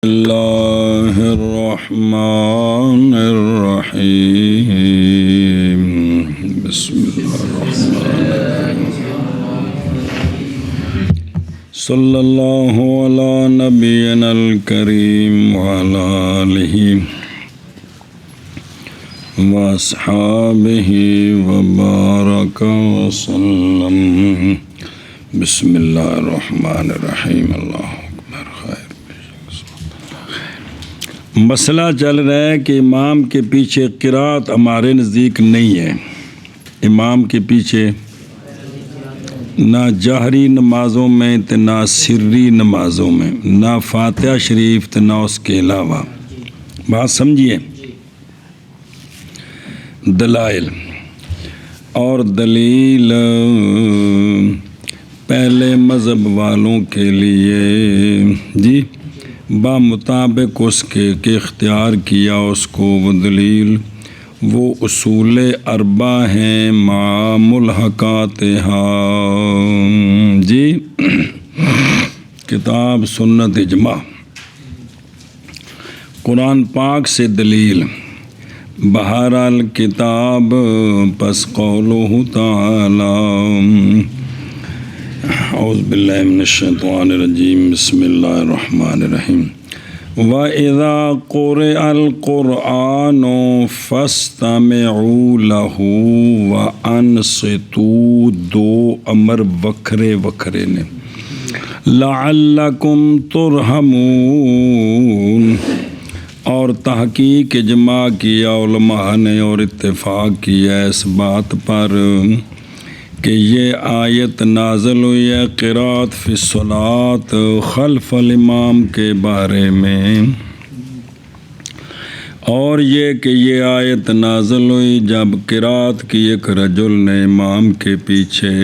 اللہ الرحمن الرحیم بسم اللہ الرحمن الرحیم صلی اللہ علی نبینا الکریم وعلی آلہ واصحابہ وبارک وسلم بسم اللہ الرحمن الرحیم اللہ اکبر خیر۔ مسئلہ چل رہا ہے کہ امام کے پیچھے قرات ہمارے نزدیک نہیں ہے۔ امام کے پیچھے نہ جہری نمازوں میں تو نہ سری نمازوں میں، نہ فاتحہ شریف تو نہ اس کے علاوہ۔ بات سمجھیے۔ دلائل اور دلیل پہلے مذہب والوں کے لیے جی بمطابق اس کے اختیار کیا اس کو، وہ دلیل وہ اصول اربع ہیں مع ملحقاتھا جی کتاب سنت اجماع۔ قرآن پاک سے دلیل بہرحال کتاب پس قولہ تعالی اعوذ باللہ من الشیطان الرجیم بسم اللہ الرحمن الرحیم وَإِذَا قُرِئَ الْقُرْآنُ فَاسْتَمِعُوا لَهُ وَأَنصِتُوا، دو امر وکھرے وکھرے نے، لَعَلَّكُمْ تُرْحَمُونَ، اور تحقیق اجماع کیا علماء نے اور اتفاق کیا اس بات پر کہ یہ آیت نازل ہوئی ہے قرات فی الصلاۃ خلف الامام کے بارے میں، اور یہ کہ یہ آیت نازل ہوئی جب قرات کی ایک رجل نے امام کے پیچھے۔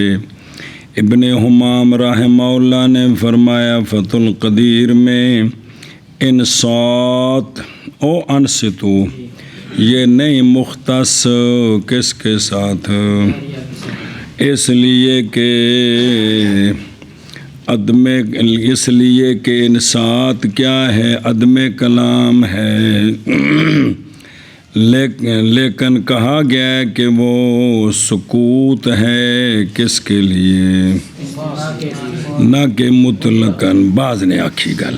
ابن حمام رحمہ اللہ نے فرمایا فتح القدیر میں انصات او انصتو یہ نہیں مختص کس کے ساتھ، اس لیے کہ انصات کیا ہے، عدم کلام ہے، لیکن کہا گیا ہے کہ وہ سکوت ہے کس کے لیے، نہ کہ مطلقاً۔ بعض نے آکھی گل۔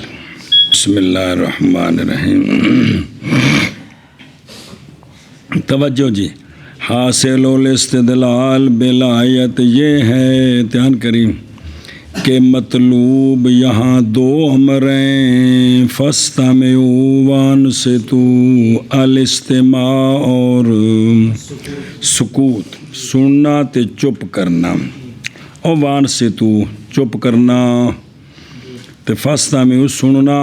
بسم اللہ الرحمن الرحیم۔ توجہ جی، حاصل الاستدلال بالآیت یہ ہے، دھیان کریں کہ مطلوب یہاں دو امر ہیں، فاستمعوا وانصتوا، الاستماع اور سکوت، سننا تے چپ کرنا، اور وانصتوا چپ کرنا تے فاستمعوا سننا،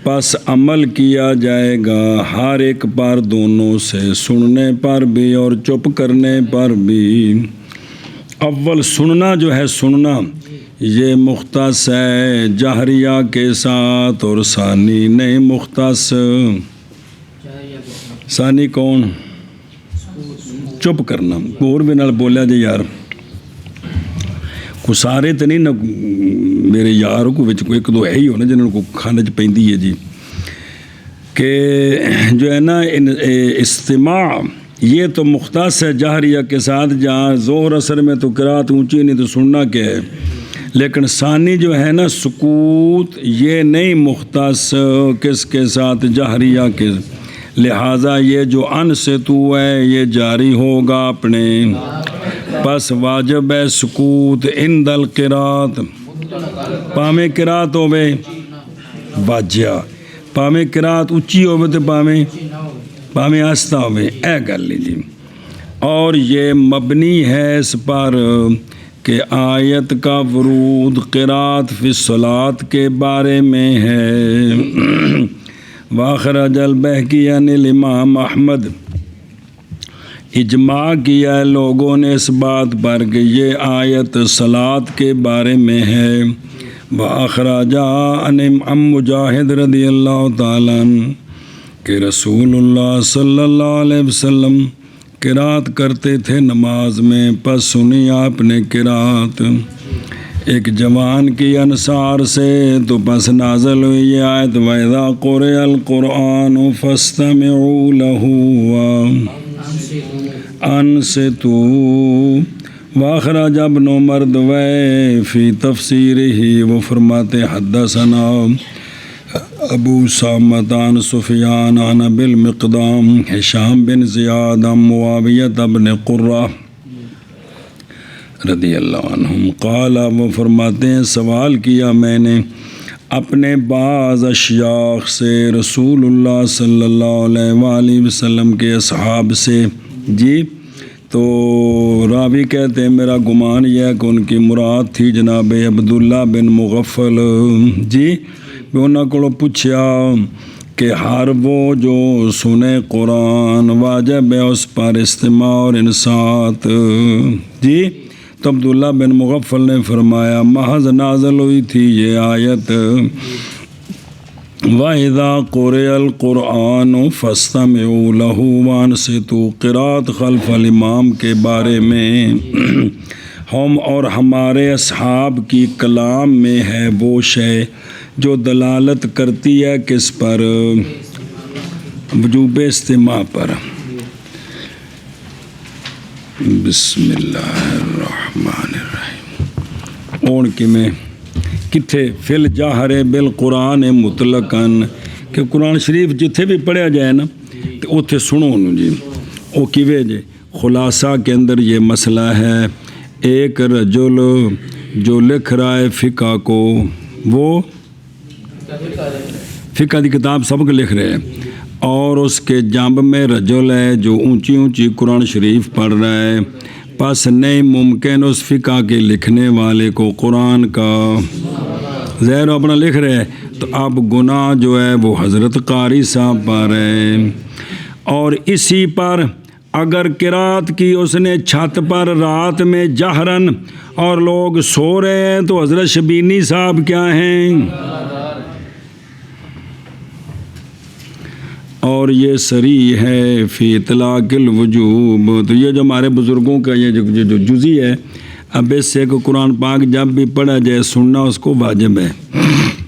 پس عمل کیا جائے گا ہر ایک پر، دونوں سے، سننے پر بھی اور چپ کرنے پر بھی۔ اول سننا جو ہے، سننا یہ مختص ہے جہریہ کے ساتھ، اور ثانی نہیں مختص۔ ثانی کون؟ چپ کرنا۔ اور بھی نال بولیا جی یار، کو سارے تو نہیں نا میرے یار کو وچ کوئی ایک دو ہے ہی ہونا جنہوں کو کھانے چ پیندی ہے جی، کہ جو ہے نا استماع یہ تو مختص ہے جہریہ کے ساتھ، جہاں ظہر اثر میں تو قرات اونچی نہیں تو سننا کیا ہے، لیکن ثانی جو ہے نا سکوت یہ نہیں مختص کس کے ساتھ، جہریہ کے، لہٰذا یہ جو انصتو ہے یہ جاری ہوگا اپنے، پس واجب ہے سکوت عند القرات، پامیں قرات ہوئے واجہ، پامیں قرات اچھی ہوئے تو پامیں آستہ ہوئے، اے گل جی۔ اور یہ مبنی ہے اس پر کہ آیت کا ورود قرات فی الصلاۃ کے بارے میں ہے۔ واخرج البہقی عن الامام احمد، اجماع کیا ہے لوگوں نے اس بات پر کہ یہ آیت صلاۃ کے بارے میں ہے۔ وَأَخْرَجَ عن مجاہد رضی اللہ تعالیٰ عنہ کہ رسول اللہ صلی اللہ علیہ وسلم قرات کرتے تھے نماز میں، پس سنی آپ نے قرات ایک جوان کی انصار سے، تو پس نازل ہوئی یہ آیت وَإِذَا قُرِئَ الْقُرْآنُ فَاسْتَمِعُوا لَهُ وَأَنصِتُوا۔ وَأَخْرَجَ ابْنُ مردويه فی تفسیرہ، وہ فرماتے حدثنا ابو اسامہ عن سفیان عن ابی المقدام ہشام بن زیاد عن معاویہ بن قرہ رضی اللہ عنہم قال، وہ فرماتے ہیں سوال کیا میں نے اپنے بعض اشیاخ سے رسول اللہ صلی اللہ علیہ وآلہ وسلم کے اصحاب سے، جی تو راوی کہتے ہیں میرا گمان یہ ہے کہ ان کی مراد تھی جناب عبداللہ بن مغفل، جی میں انہوں کو پوچھا کہ ہر وہ جو سنے قرآن واجب ہے اس پر استماع اور انصات، جی تو عبداللہ بن مغفل نے فرمایا محض نازل ہوئی تھی یہ آیت وَإِذَا قُرِئَ الْقُرْآنُ فَاسْتَمِعُوا لَهُ وَأَنصِتُوا، قرات خلف الامام کے بارے میں ہم اور ہمارے اصحاب کی کلام میں ہے وہ شے جو دلالت کرتی ہے کس پر؟ وجوب استماع پر۔ بسم اللہ الرحمن الرحیم۔ اون کی میں کتھے فل جاہر بالقرآن مطلقاً کہ قرآن شریف جتھے بھی پڑھیا جائے نا تو اتھے سنو نو جی، او کیوے جے خلاصہ کے اندر یہ مسئلہ ہے، ایک رجل جو لکھ رہا ہے فقہ کو، وہ فقہ دی کتاب سبق لکھ رہے ہیں، اور اس کے جنب میں رجل ہے جو اونچی اونچی قرآن شریف پڑھ رہا ہے، پس نہیں ممکن اس فقہ کے لکھنے والے کو قرآن کا زہر اپنا لکھ رہے ہیں، تو اب گناہ جو ہے وہ حضرت قاری صاحب پر ہے، اور اسی پر اگر قرات کی اس نے چھت پر رات میں جہرن اور لوگ سو رہے ہیں تو حضرت شبینی صاحب کیا ہیں؟ اور یہ صریح ہے فی اطلاق الوجوب، تو یہ جو ہمارے بزرگوں کا یہ جو جزی ہے، اب اس سے کہ قرآن پاک جب بھی پڑھا جائے سننا اس کو واجب ہے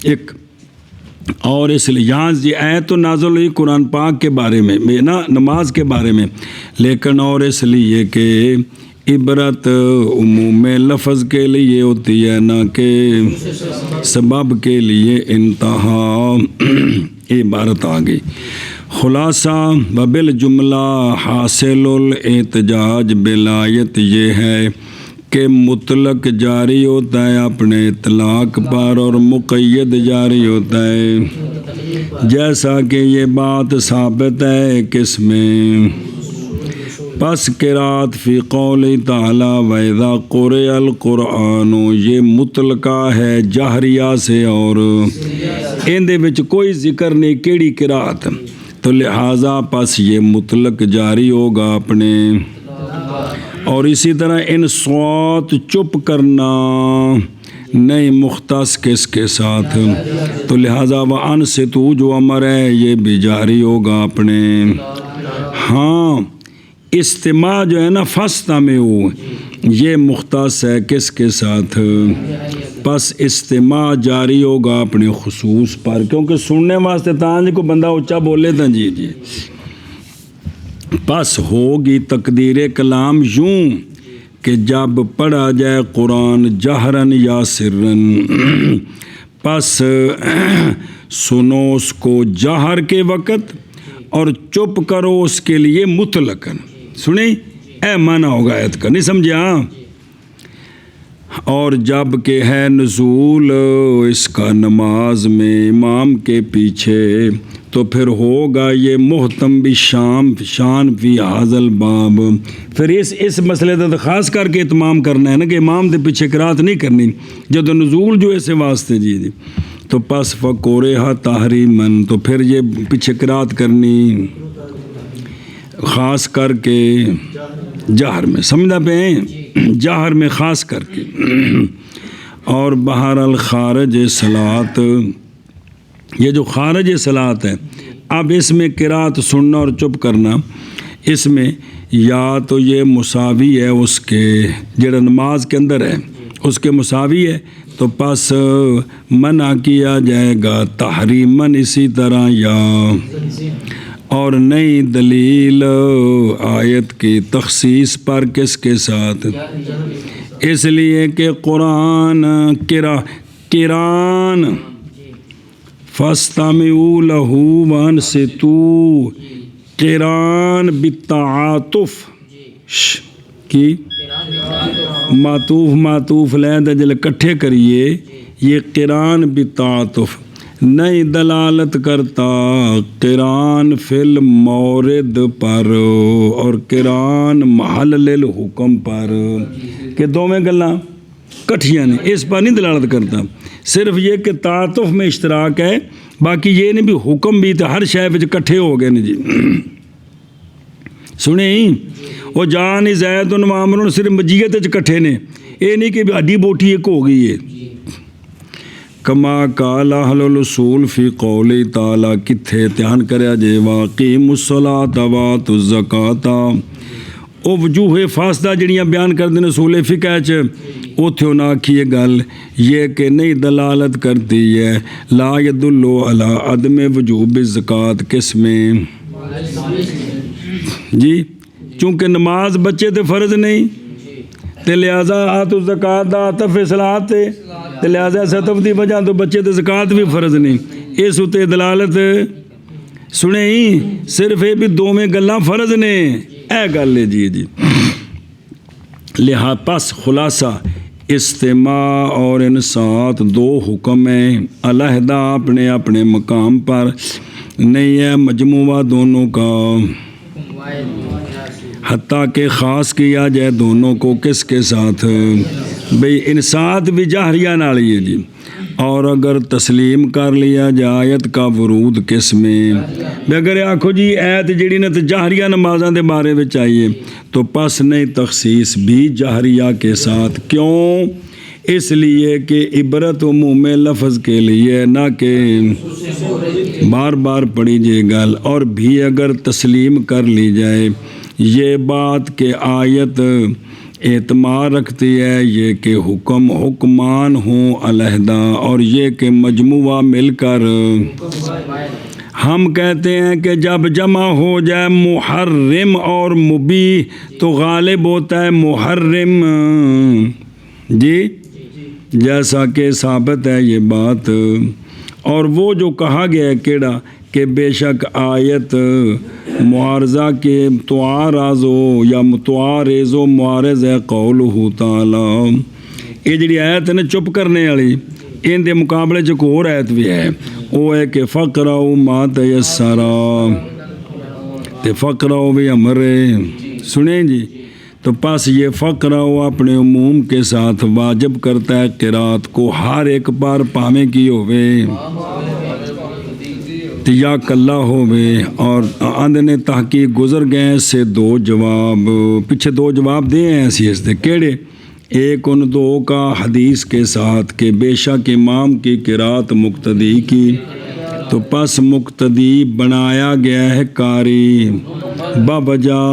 ایک، اور اس لیے یہاں یہ آیت تو نازل ہوئی قرآن پاک کے بارے میں نا، نماز کے بارے میں، لیکن اور اس لیے کہ عبرت عموم لفظ کے لیے ہوتی ہے نہ کہ سبب کے لیے انتہا، عبارت آ گئی۔ خلاصہ وبالجملہ حاصل الاحتجاج بالآیت یہ ہے کہ مطلق جاری ہوتا ہے اپنے اطلاق پر اور مقید جاری ہوتا ہے، جیسا کہ یہ بات ثابت ہے کس میں؟ پس قرات فی قول تعالی وَإِذَا قُرِئَ الْقُرْآنُ یہ مطلقہ ہے جہریہ سے، اور ان دے وچ کوئی ذکر نہیں کیڑی قرات، تو لہٰذا پس یہ مطلق جاری ہوگا اپنے، اور اسی طرح ان صوت چپ کرنا نہیں مختص کس کے ساتھ، تو لہٰذا وَأَنصِتُوا جو امر ہے یہ بھی جاری ہوگا اپنے۔ ہاں استماع جو ہے نا فاستمعوا یہ مختص ہے کس کے ساتھ؟ پس استماع جاری ہوگا اپنے خصوص پر، کیونکہ سننے واسطے تانج کو بندہ اونچا بولے تھا، جی جی پس ہوگی تقدیر کلام یوں کہ جب پڑھا جائے قرآن جہرن یا سرن، پس سنو اس کو جہر کے وقت اور چپ کرو اس کے لیے مطلقاً، سنیں اے معنی ہوگا آیت کا، نہیں سمجھا؟ اور جب کہ ہے نزول اس کا نماز میں امام کے پیچھے، تو پھر ہوگا یہ محتم بھی شان فی حاضل باب، پھر اس مسئلے کا خاص کر کے اتمام کرنا ہے نا کہ امام دے پیچھے قرات نہیں کرنی جب نزول جو ایسے واسطے، جی جی تو پس فکورہا تحریمن، تو پھر یہ پیچھے قرات کرنی خاص کر کے جہر میں، سمجھا پہ جہر میں خاص کر کے، اور بہر الخارج صلاۃ، یہ جو خارج صلاۃ ہے، اب اس میں قرات سننا اور چپ کرنا، اس میں یا تو یہ مساوی ہے اس کے جڑا نماز کے اندر ہے اس کے مساوی ہے، تو پس منع کیا جائے گا تحریماً اسی طرح یا اور نئی دلیل آیت کی تخصیص پر کس کے ساتھ؟ اس لیے کہ قرآن قرآن فاستمعوا له وانصتوا قرآن بالتعاطف کی معطوف لہذا جل کٹھے کریے، یہ قرآن بالتعاطف نئی دلالت کرتا قرآن فی المورد پر اور قرآن محل للحکم پر، کہ دو میں گلاں کٹھیاں نے، اس پر نہیں دلالت کرتا، صرف یہ کہ تعاطف میں اشتراک ہے، باقی یہ نہیں بھی حکم بھی تو ہر شے وچ کٹھے ہو گئے نے جی۔ سنیں وہ جان زید و عامر صرف مجیت وچ کٹھے نے، یہ نہیں کہ ہڈی بوٹی ایک ہو گئی ہے۔ کما قال اہل الاصول فی قول تعالی، کتھے دھیان کریا جے واقیموا الصلاۃ وآتوا الزکاۃ، وہ وجوہ فاسدہ جڑیاں بیان کردے نے اصول فقہ چ، اوتھے انہاں آکھی یہ گل یہ کہ نہیں دلالت کرتی ہے لا یدل علی عدم وجوب الزکاۃ، کس میں جی؟ چونکہ نماز بچے تے فرض نہیں تے لہٰذا آتوا الزکاۃ دا عطف صلاۃ تے لہٰذا ستف دی وجہ تو بچے تے زکاۃ بھی فرض نہیں، اس اتے دلالت سنیں صرف یہ بھی دو میں گلاں فرض نے، اے گل ہے جی۔ لہٰذا پس خلاصہ استماع اور انصات دو حکم ہیں، علیحدہ اپنے اپنے مقام پر نہیں ہے مجموعہ دونوں کا، حتیٰ کہ خاص کیا جائے دونوں کو کس کے ساتھ؟ بھئی انصات بھی جاہریہ نال ہی ہے جی، اور اگر تسلیم کر لیا جائے آیت کا ورود کس میں؟ اگر آکھو جی ایت جڑی نے تو جاہریہ نمازاں دے بارے میں چاہیے، تو پس نہیں تخصیص بھی جاہریہ کے ساتھ، کیوں؟ اس لیے کہ عبرت عموم لفظ کے لیے، نہ کہ بار بار پڑھی جائے گل، اور بھی اگر تسلیم کر لی جائے یہ بات کہ آیت اعتماد رکھتی ہے یہ کہ حکمان ہوں علیحدہ، اور یہ کہ مجموعہ مل کر، ہم کہتے ہیں کہ جب جمع ہو جائے محرم اور مبیح تو غالب ہوتا ہے محرم جی، جیسا کہ ثابت ہے یہ بات۔ اور وہ جو کہا گیا ہے کیڑا کہ بے شک آیت معارضہ کے تعارض ہو یا متعارض و معارض ہے قولہ تعالی، یہ جڑی آیت ہے نا چپ کرنے والی، ان دے مقابلے چ ایک اور آیت بھی ہے، وہ ہے کہ فقرؤ ما تیسر، تے فقرؤ بھی امر سنیں جی، تو پس یہ فقرؤ اپنے عموم کے ساتھ واجب کرتا ہے قرات کو ہر ایک پر، پاویں کی ہوئے یا کلا ہوئے، اور آندھنے تحقیق گزر گئے سے دو جواب، پیچھے دو جواب دے ہیں ایسی اس دے، کیڑے؟ ایک ان دو کا حدیث کے ساتھ کہ بے شک امام کی قرات مقتدی کی، تو پس مقتدی بنایا گیا ہے قاری بوجہ،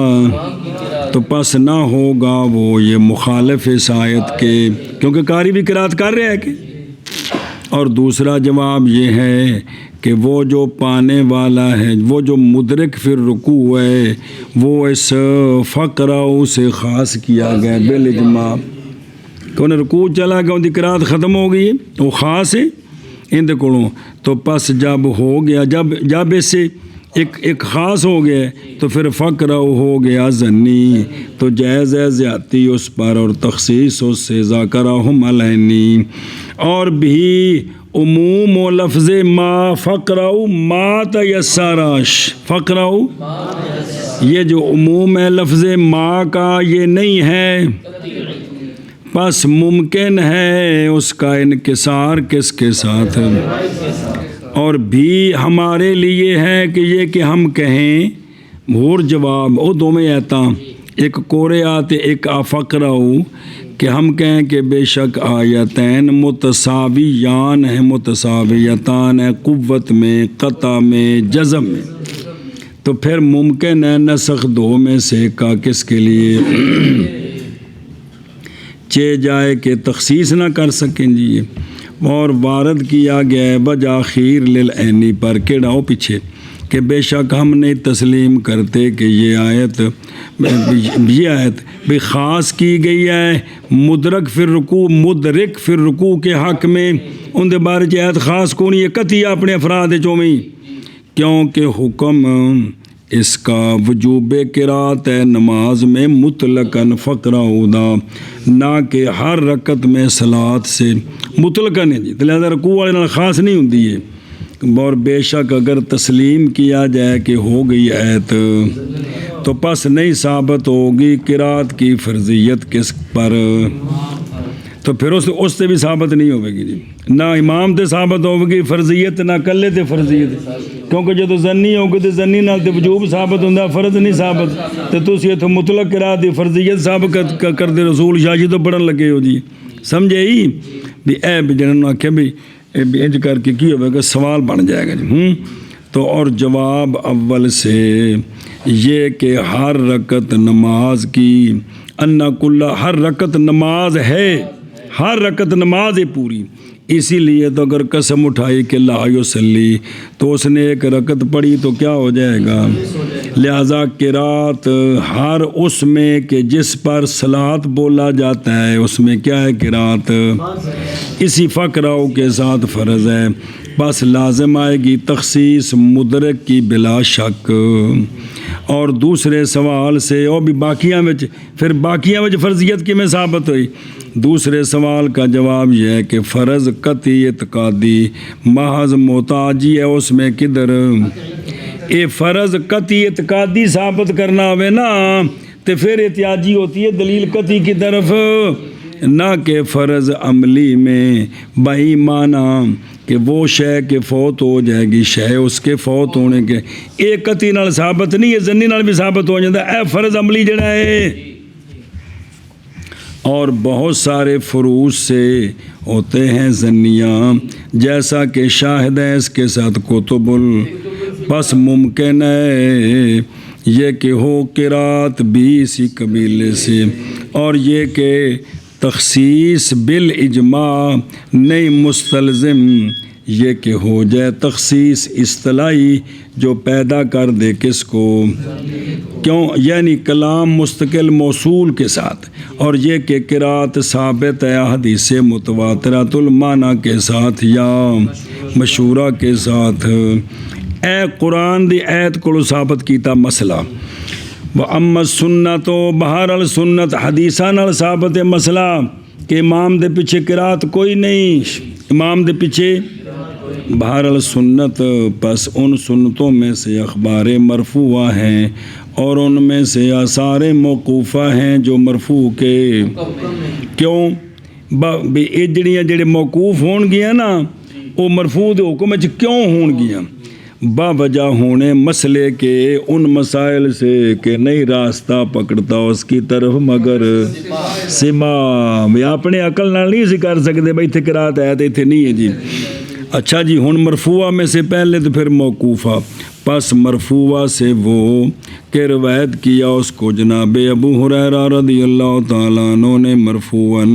تو پس نہ ہوگا وہ یہ مخالف اس آیت کے، کیونکہ قاری بھی قرات کر رہا ہے کہ۔ اور دوسرا جواب یہ ہے کہ وہ جو پانے والا ہے، وہ جو مدرک پھر رکوع ہے، وہ اس فقرہ سے خاص کیا گیا بالاجماع، کہ انہیں رکوع چلا گیا ان کی قرات ختم ہو گئی، وہ خاص ہے ان دے کولوں، تو پس جب ہو گیا جب اس سے ایک خاص ہو گیا تو پھر فقرہ ہو گیا ظنی، تو جائز ہے زیادتی اس پر اور تخصیص اس سے ذاکرہم علیہ، اور بھی عموم و لفظ ما فقرہ ما تیسرش، فقرہ یہ جو عموم ہے لفظ ما کا یہ نہیں ہے، پس ممکن ہے اس کا انکسار کس کے ساتھ؟ اور بھی ہمارے لیے ہے کہ یہ کہ ہم کہیں اور جواب او دو میں آتا، ایک کورے آتے ایک فقرہ کہ ہم کہیں کہ بے شک آیتین متساویان ہیں، متساویتان ہیں قوت میں، قطع میں، جزم میں، تو پھر ممکن ہے نسخ دو میں سے کا کس کے لیے؟ چے جائے کہ تخصیص نہ کر سکیں جی یہ، اور وارد کیا گیا ہے بجاخیر للعینی پر کیڑا ہو پیچھے کہ بے شک ہم نہیں تسلیم کرتے کہ یہ آیت بھی خاص کی گئی ہے مدرک فی الرکوع کے حق میں، ان دے بارے چ آیت خاص کونی ہے قطعی اپنے افراد چویں، کیونکہ حکم اس کا وجوب قرات ہے نماز میں مطلقاً فقرہ ہودا، نہ کہ ہر رکعت میں صلات سے مطلقاً ہے جی، لہذا رکوع والے نال خاص نہیں ہوندی ہے، اور بے شک اگر تسلیم کیا جائے کہ ہو گئی آیت تو پس نہیں ثابت ہوگی قرات کی فرضیت کس پر، تو پھر اس سے بھی ثابت نہیں ہوئے گی جی، نہ امام تے ثابت ہوگی فرضیت نہ کلے تے فرضیت، کیونکہ جدو زنی ہوگی تو زنی نال تے وجوب ثابت ہوندہ فرض نہیں ثابت، تو تسی اتھے مطلق قرات دی فرضیت ثابت کر دے رسول شاشی تو پڑھن لگے ہو جی، سمجھے ہی بھی اے بھی جنہوں نے آکھیا بھی انج کر کے کی ہوگا سوال بن جائے گا جی، تو اور جواب اول سے یہ کہ ہر رکعت نماز کی انا کل ہر رکعت نماز ہے، ہر رکعت نماز ہے پوری، اسی لیے تو اگر قسم اٹھائی کہ لا یصلی تو اس نے ایک رکعت پڑھی تو کیا ہو جائے گا، لہذا قرات ہر اس میں کہ جس پر صلات بولا جاتا ہے اس میں کیا ہے قرات، اسی فقرہ کے ساتھ فرض ہے، بس لازم آئے گی تخصیص مدرک کی بلا شک، اور دوسرے سوال سے اور بھی باقیاں وچ پھر باقیاں وچ فرضیت کی میں ثابت ہوئی، دوسرے سوال کا جواب یہ ہے کہ فرض قطعی اعتقادی محض محتاجی ہے اس میں کدھر، اے فرض قطعی اعتقادی ثابت کرنا ہوئے نا تو پھر احتیاجی ہوتی ہے دلیل قطعی کی طرف، نہ کہ فرض عملی میں بہی معنی کہ وہ شے کے فوت ہو جائے گی شے اس کے فوت ہونے کے، ایک قطعی نال ثابت نہیں ہے زنی نال بھی ثابت ہو جاتا ہے، اے فرض عملی جڑا ہے، اور بہت سارے فروض سے ہوتے ہیں زنیاں، جیسا کہ شاہد ہے اس کے ساتھ کتب بس ممکن ہے یہ کہ ہو قرات بھی اسی قبیلے سے، اور یہ کہ تخصیص بالاجماع نہیں مستلزم یہ کہ ہو جائے تخصیص اصطلاحی جو پیدا کر دے کس کو، کیوں یعنی کلام مستقل موصول کے ساتھ، اور یہ کہ قرات ثابت ہے حدیث متواترۃ المعنی کے ساتھ یا مشہورہ کے ساتھ، اے قرآن دی ایت کو ثابت کیتا مسئلہ، وَأَمَّا السُنَّةُ بہرحال سنت حدیثاں نال ثابت ہے مسئلہ کہ امام دے پیچھے قرات کوئی نہیں، امام دے پیچھے بہرحال سنت، پس ان سنتوں میں سے اخبار مرفوعہ ہیں اور ان میں سے آثار موقوفہ ہیں جو مرفوع کے، کیوں یہ جڑیاں جڑے موقوف ہون گیا نا وہ مرفوع دے حکم وچ کیوں ہون گیا، با وجہ ہونے مسئلے کے ان مسائل سے کہ نہیں راستہ پکڑتا اس کی طرف مگر سما، اپنے عقل نال نہیں کر سکتے بھائی اتنے قرات ہے تو اتنے نہیں ہے جی، اچھا جی ہن مرفوعہ میں سے پہلے تو پھر موقوفہ، پس مرفوعہ سے وہ کہ روایت کیا اس کو جناب ابو ہریرہ رضی اللہ تعالیٰ عنہ نے مرفوعاً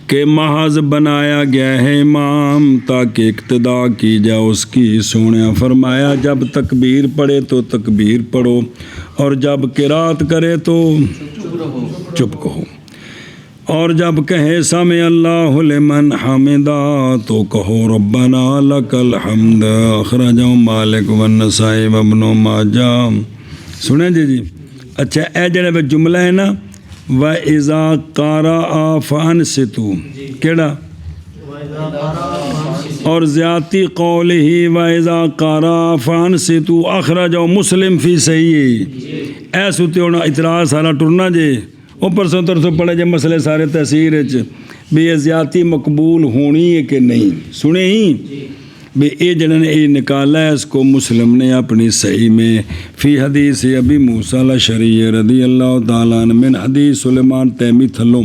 کہ محض بنایا گیا ہے امام تاکہ اقتداء کی جائے اس کی، سونے فرمایا جب تکبیر پڑھے تو تکبیر پڑھو اور جب قرات کرے تو چپ کہو، اور جب کہے سمع اللہ لمن حمدہ تو کہو ربنا لک الحمد، اخرجہ مالک والنسائی وابن ماجہ، سنیں جی اچھا اے جڑے جملہ ہے نا وَإِذَا قَرَأَ فَأَنصِتُوا کیڑا، اور زیادتی قول ہی وَإِذَا قَرَأَ فَأَنصِتُوا اخرجہ مسلم فی صحیح، ایسے ہوتے ہونا اعتراض سارا ٹرنا جے اوپر سو ترسو پڑھے جے مسئلے سارے تحصیر بھی یہ زیادتی مقبول ہونی ہے کہ نہیں، سنے ہی بھی اے جنہوں نے اے نکالا ہے اس کو مسلم نے اپنی صحیح میں فی حدیث ابی موسیٰ الاشعری رضی اللہ تعالیٰ عنہ من حدیث سلیمان تیمی تھلو،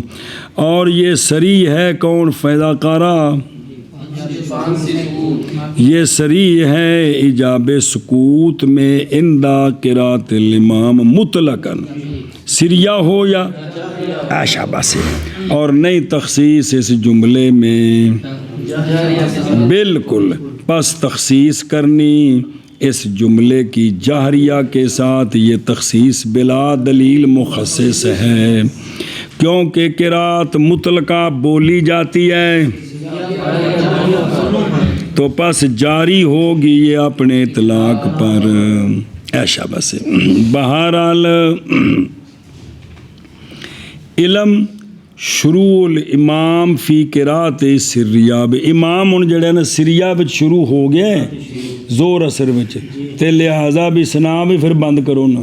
اور یہ سری ہے کون فیضا قارا، یہ سری ہے ایجاب سکوت میں اندہ قرات الامام مطلقاً، سریہ ہو یا شاباش، اور نہیں تخصیص اس جملے میں بالکل، پس تخصیص کرنی اس جملے کی جاہریہ کے ساتھ یہ تخصیص بلا دلیل مخصص ہے، کیونکہ قرات مطلقہ بولی جاتی ہے تو پس جاری ہوگی یہ اپنے اطلاق پر۔ ایشا بس بہرحال علم شروع الامام فی قرات سریہ، امام ہن جڑا نا سریہ وچ شروع ہو گیا ہے زور اثر وچ، تے لہذا بھی سنا بھی پھر بند کرو نا،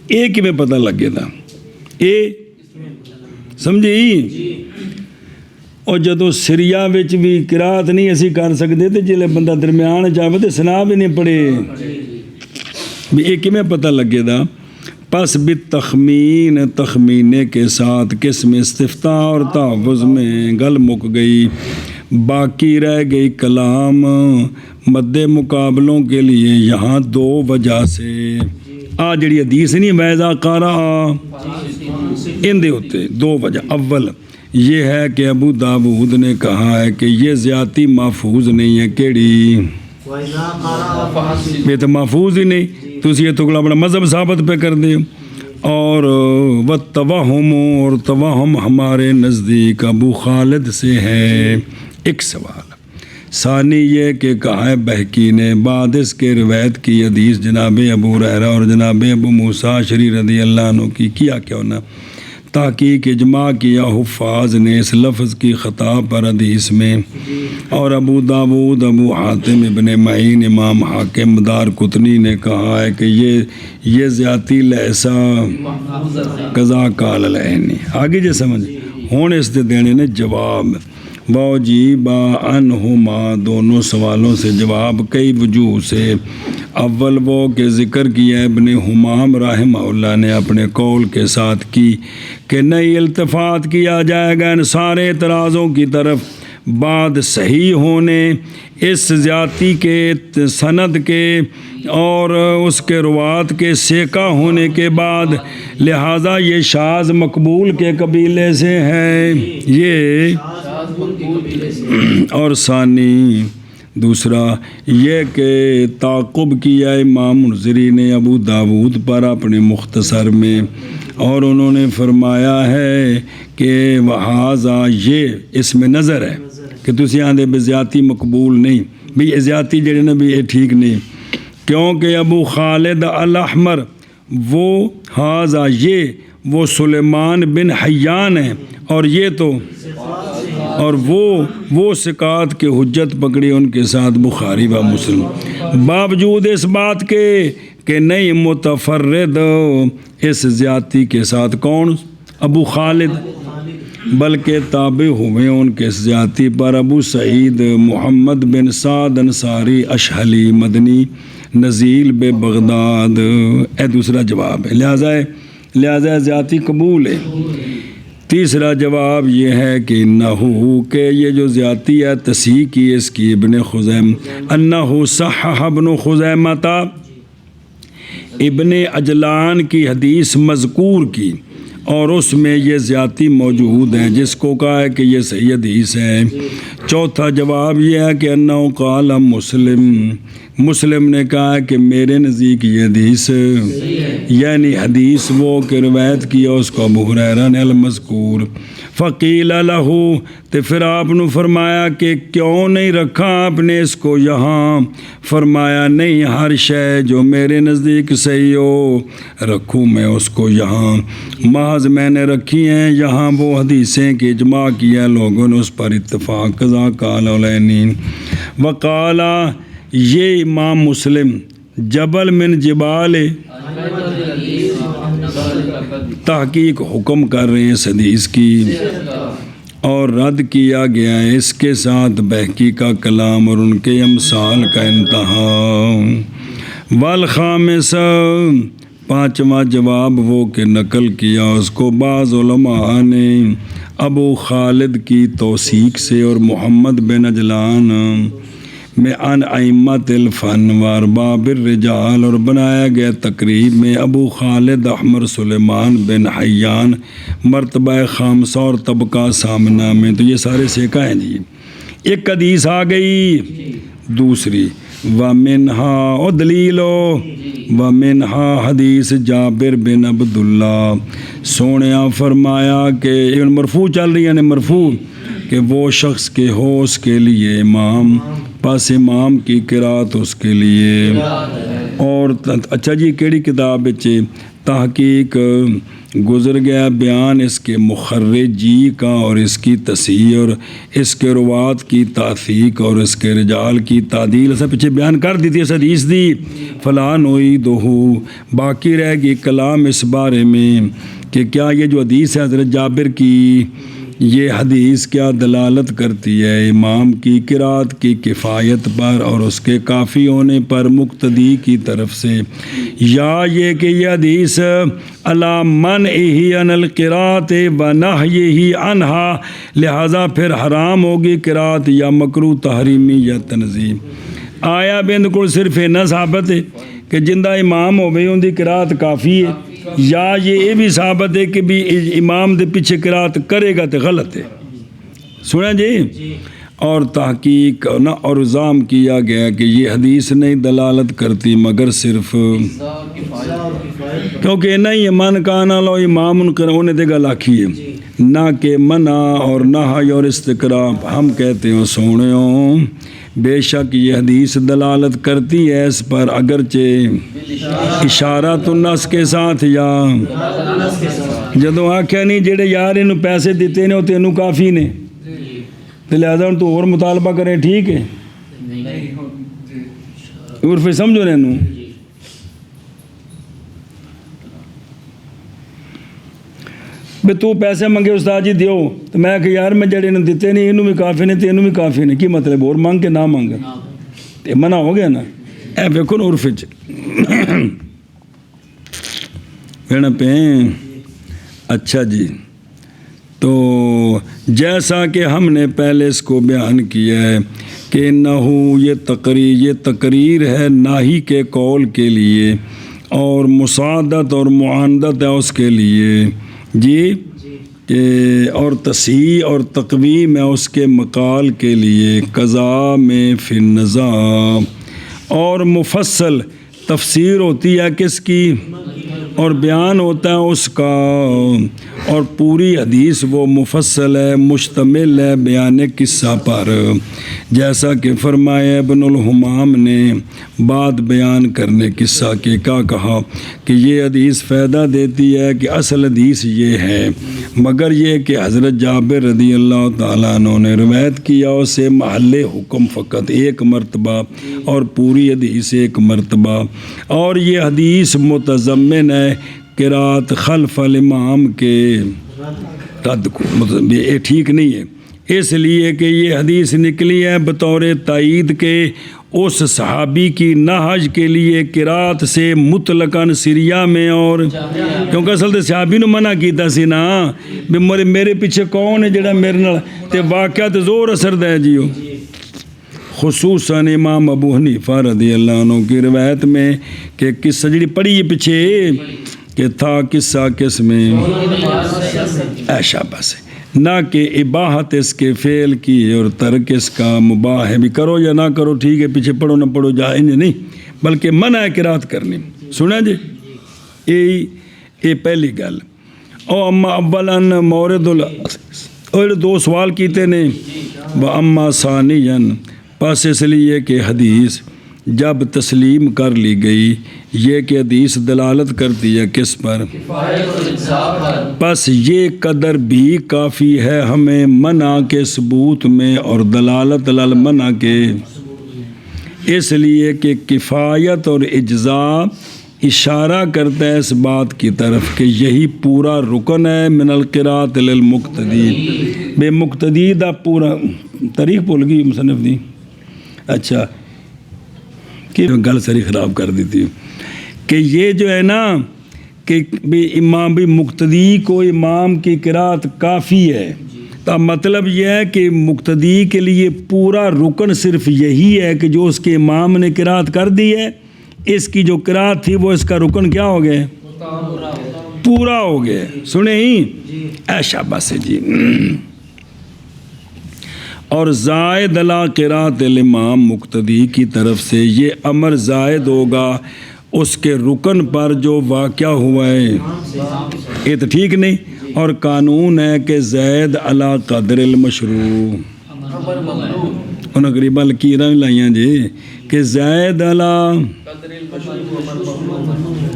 یہ کیویں پتہ لگے دا، یہ سمجھی؟ اور جدو سریہ وچ بھی قرات نہیں اسی کر سکتے تے جلے بندہ درمیان چاہے تے سنا بھی نہیں پڑھے، بھی یہ کیویں پتہ لگے دا؟ پس بالتخمین، تخمینے کے ساتھ قسم استفتاء اور تحفظ میں گل مک گئی، باقی رہ گئی کلام مد مقابلوں کے لیے یہاں دو وجہ سے۔ جڑی حدیث نہیں ویزا قارا ان دے ہوتے دو وجہ، اول یہ ہے کہ ابو داود نے کہا ہے کہ یہ زیادتی محفوظ نہیں ہے، کیڑی یہ تو محفوظ ہی نہیں، تو یہ تو اپنا مذہب ثابت پہ کر دیں، اور والتوہم، اور توہم ہمارے نزدیک ابو خالد سے ہے۔ ایک سوال ثانی یہ کہ کہا ہے بہقی نے بعد اس کے روایت کی حدیث جناب ابو ہریرہ اور جناب ابو موسیٰ اشعری رضی اللہ عنہ کی کیا کیا ہونا تحقیق اجماع کیا حفاظ نے اس لفظ کی خطا پر حدیث میں، اور ابو داود، ابو حاتم ابن معین، امام حاکم دار قطنی نے کہا ہے کہ یہ زیادتی لہسا قضا قال العینی۔ آگے جو سمجھ ہون اس دے دینے نے جواب واجیبا عنہما، دونوں سوالوں سے جواب کئی وجوہ سے۔ اول وہ کہ ذکر کیا ابن حمام رحمہ اللہ نے اپنے قول کے ساتھ کی کہ نہیں التفات کیا جائے گا ان سارے اعتراضوں کی طرف بعد صحیح ہونے اس زیادتی کے سند کے اور اس کے روات کے سیکا ہونے کے بعد، لہٰذا یہ شاذ مقبول کے قبیلے سے ہے یہ، اور ثانی دوسرا یہ کہ تعقب کیا امام منذری نے ابو داود پر اپنے مختصر میں، اور انہوں نے فرمایا ہے کہ وہذا یہ اس میں نظر ہے کہ تسی آندے بزیاتی مقبول نہیں، بھی زیادتی جڑے نا بھی یہ ٹھیک نہیں، کیونکہ ابو خالد الاحمر وہ ہاذا یہ وہ سلیمان بن حیان ہیں، اور یہ تو اور وہ ثقات کے حجت پکڑی ان کے ساتھ بخاری و مسلم، باوجود اس بات کے کہ نہیں متفرد اس زیادتی کے ساتھ کون ابو خالد، بلکہ تابع ہوئے ان کے زیادتی پر ابو سعید محمد بن سعد انصاری اشہلی مدنی نزیل بے بغداد۔ اے دوسرا جواب ہے، لہذا زیادتی قبول ہے۔ تیسرا جواب یہ ہے کہ انہو کہ یہ جو زیادتی ہے تصحیح کی اس کی ابن خزیم، انہو صحح ابن خزیمہ ابن عجلان کی حدیث مذکور کی، اور اس میں یہ زیادتی موجود ہے جس کو کہا ہے کہ یہ صحیح حدیث ہے۔ چوتھا جواب یہ ہے کہ انہو قال مسلم نے کہا ہے کہ میرے نزدیک یہ حدیث یعنی حدیث وہ کہ روایت کیا اس کو ابو ہریرہ نے المذکور، فقیل لہ تو پھر آپ نے فرمایا کہ کیوں نہیں رکھا آپ نے اس کو یہاں؟ فرمایا نہیں، ہر شے جو میرے نزدیک صحیح ہو رکھوں میں اس کو یہاں، محض میں نے رکھی ہیں یہاں وہ حدیثیں کہ اجماع کیا لوگوں نے اس پر اتفاق قضا قال العینی۔ وقالا یہ امام مسلم جبل من جبال تحقیق حکم کر رہے ہیں اس حدیث کی، اور رد کیا گیا ہے اس کے ساتھ بہقی کا کلام اور ان کے امثال کا انتہا۔ والخامس پانچواں جواب وہ کہ نقل کیا اس کو بعض علماء نے ابو خالد کی توثیق سے اور محمد بن عجلان میں ان ائمۃ الفن و ارباب الرجال، اور بنایا گیا تقریب میں ابو خالد احمد سلیمان بن حیان مرتبہ خامسہ اور طبقہ سامنہ میں۔ تو یہ سارے سیکہ ہیں جی۔ ایک حدیث آ گئی دوسری، وَمِنْهَا اور دلیل وَمِنْهَا حدیث جابر بن عبداللہ، سونیا فرمایا کہ مرفوع چل رہی ہے، مرفوع کہ وہ شخص کے ہو اس کے لیے امام، پس امام کی قرات اس کے لیے۔ اور اچھا جی کیڑی کتاب بچے تحقیق گزر گیا بیان اس کے مخرج جی کا اور اس کی تصحیح اور اس کے روات کی تحقیق اور اس کے رجال کی تعدیل سب پیچھے بیان کر دی تھی اس حدیث دی۔ فلان ہوئی دوہو، باقی رہ گئی کلام اس بارے میں کہ کیا یہ جو حدیث ہے حضرت جابر کی، یہ حدیث کیا دلالت کرتی ہے امام کی قرات کی کفایت پر اور اس کے کافی ہونے پر مقتدی کی طرف سے، یا یہ کہ یہ حدیث علی منعہ عن القرات و نہیہ عنہا، لہذا پھر حرام ہوگی قرات یا مکروہ تحریمی یا تنزیہ۔ آیا بند کو صرف نہ ثابت ہے کہ جندہ امام ہوئے ان دی قرات کافی ہے، یا یہ بھی ثابت ہے کہ بھی امام دے پیچھے قرات کرے گا تو غلط ہے۔ سنا جی؟ اور تحقیق نہ اور الزام کیا گیا کہ یہ حدیث نہیں دلالت کرتی مگر صرف کیونکہ نہیں من کانا لو امام انہیں دے گا لاکھی ہے، نہ کہ منع اور نہی اور استقراب۔ ہم کہتے ہیں سونے ہوں بے شک یہ حدیث دلالت کرتی ہے اس پر، اگرچہ اشارات النص کے ساتھ، یا جدوں آکھیا نہیں جڑے یار انہوں پیسے دیتے نے وہ تینوں کافی نے، تو لہذا ان تو اور مطالبہ کریں، ٹھیک ہے عرف سمجھو رہنوں۔ بے تو پیسے منگے استاد جی دیو، تو میں کہ یار میں جڑے انہوں دیتے نہیں انہوں بھی کافی نے تو انہوں بھی کافی نے، کی مطلب اور مانگ کے نہ مانگ تو منع ہو گیا نا۔ اے بیکن عرف کہنا پہ اچھا جی۔ تو جیسا کہ ہم نے پہلے اس کو بیان کیا ہے کہ نحو یہ تقریر ہے ناہی کے قول کے لیے، اور مساعدت اور معاندت ہے اس کے لیے جی، کہ اور تصحیح اور تقویم ہے اس کے مقال کے لیے، قضاء میں فی النظام، اور مفصل تفسیر ہوتی ہے کس کی، اور بیان ہوتا ہے اس کا، اور پوری حدیث وہ مفصل ہے، مشتمل ہے بیان قصہ پر، جیسا کہ فرمایا ابن الحمام نے بات بیان کرنے قصہ کے کیا کہا کہ یہ حدیث فائدہ دیتی ہے کہ اصل حدیث یہ ہے، مگر یہ کہ حضرت جابر رضی اللہ تعالیٰ عنہ نے روایت کیا اسے محل حکم فقط ایک مرتبہ اور پوری حدیث ایک مرتبہ، اور یہ حدیث متضمن ہے قرات خلف الامام کے رد کو، مطلب یہ ٹھیک نہیں ہے، اس لیے کہ یہ حدیث نکلی ہے بطور تائید کے اس صحابی کی نہج کے لیے قرات سے مطلقاً سیریا میں، اور کیونکہ اصل تو صحابی نے منع کیتا سی نا بھی میرے پیچھے کون ہے جڑا میرے نال، تے واقعہ تو زور اثر دے جیو، خصوصاً امام ابو حنیفہ رضی اللہ عنہ کی روایت میں کہ قصہ جڑی پڑھی ہے پیچھے کہ تھا قصہ کس میں ایشا بس، نہ کہ اباحت اس کے فعل کی اور ترک اس کا مباح ہے، بھی کرو یا نہ کرو ٹھیک ہے، پیچھے پڑھو نہ پڑھو جائے نہیں، بلکہ منع ہے قرات کرنی۔ سنا جی یہ پہلی گل۔ او اما اولاً مورد اور دو سوال کیتے نے، و اما ثانیاً پس اس لیے کہ حدیث جب تسلیم کر لی گئی، یہ کہ حدیث دلالت کرتی ہے کس پر، پس یہ قدر بھی کافی ہے ہمیں منع کے ثبوت میں اور دلالت المنع کے، اس لیے کہ کفایت اور اجزاء اشارہ کرتا ہے اس بات کی طرف کہ یہی پورا رکن ہے من القرات للمقتدی، بے مقتدی دا پورا تاریخ بول گئی مصنف دی، اچھا کہ گل ساری خراب کر دیتی کہ یہ جو ہے نا کہ امام بھی مقتدی کو امام کی قرات کافی ہے، مطلب یہ ہے کہ مقتدی کے لیے پورا رکن صرف یہی ہے کہ جو اس کے امام نے قرات کر دی ہے، اس کی جو قرات تھی وہ اس کا رکن کیا ہو گیا؟ پورا ہو گیا۔ سنیں ہی اے شاباش جی۔ اور زائد علی قرات الامام، مقتدی کی طرف سے یہ امر زائد ہوگا اس کے رکن پر جو واقعہ ہوا ہے، یہ تو ٹھیک نہیں۔ اور قانون ہے کہ زید علی قدر المشروع، انہوں قریبا لکیراں لائیاں جی کہ زید علی،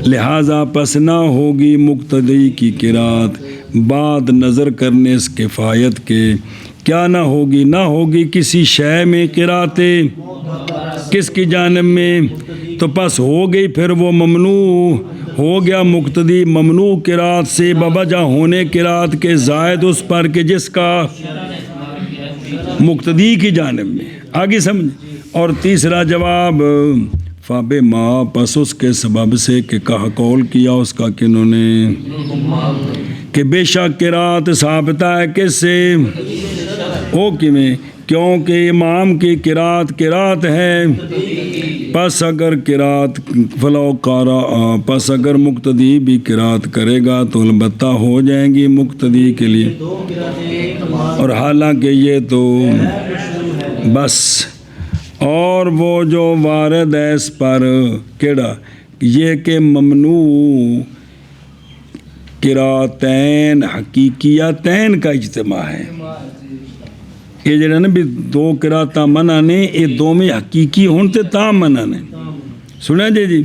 لہذا پس نہ ہوگی مقتدی کی قرات بعد نظر کرنے اس کفایت کے، کیا نہ ہوگی؟ نہ ہوگی کسی شے میں قرات، کس کی جانب میں؟ تو پس ہو گئی پھر وہ ممنوع، ہو گیا مقتدی ممنوع قرات سے بوجہ ہونے قرات کے زائد اس پر کہ جس کا مقتدی کی جانب میں۔ آگے سمجھ۔ اور تیسرا جواب فاب ما، پس اس کے سبب سے کہ کہا قول کیا اس کا کنہوں نے کہ بے شک قرات ثابتہ ہے کس سے؟ میں، کیونکہ امام کی قرات ہے۔ پس اگر قرات فلو قارا، پس اگر مقتدی بھی قرات کرے گا تو البتہ ہو جائیں گی مقتدی کے لیے، اور حالانکہ یہ تو بس۔ اور وہ جو وارد ہے اس پر کیڑا، یہ کہ ممنوع قراتین حقیقیتین کا اجتماع ہے۔ یہ جڑا نا بھی دو قراتاں منع نے، یہ دو میں حقیقی ہون تے تاں منع نے، سنیں جی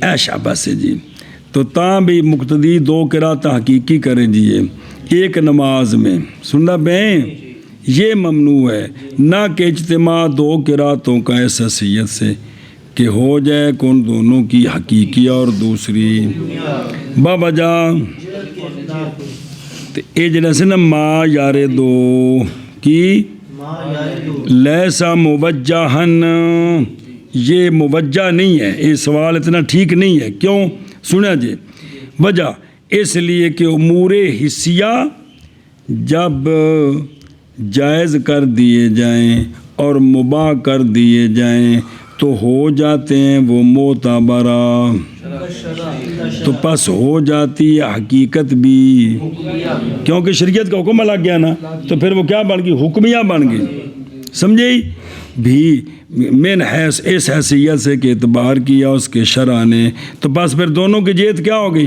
اے شاباش جی۔ تو تاں بھی مقتدی دو قراتاں حقیقی کریں جی، ایک نماز میں، سننا بیں یہ ممنوع ہے، نہ کہ اجتماع دو قراتوں کا اس حیثیت سے کہ ہو جائے کون دونوں کی حقیقی اور دوسری بوجہ۔ یہ جڑا سے نا ما یار دو کی لیسا موجہن، یہ موجہ نہیں ہے، یہ سوال اتنا ٹھیک نہیں ہے۔ کیوں؟ سنیا جی وجہ اس لیے کہ امور حسیہ جب جائز کر دیے جائیں اور مباح کر دیے جائیں تو ہو جاتے ہیں وہ معتبرہ، تو پس ہو جاتی ہے حقیقت بھی، کیونکہ شریعت کا حکم لگ گیا نا، تو پھر وہ کیا بن گئی؟ حکمیہ بن گئی، سمجھے بھی من حیث اس حیثیت سے کہ اعتبار کیا اس کے شرع نے، تو بس پھر دونوں کی جیت کیا ہو گئی؟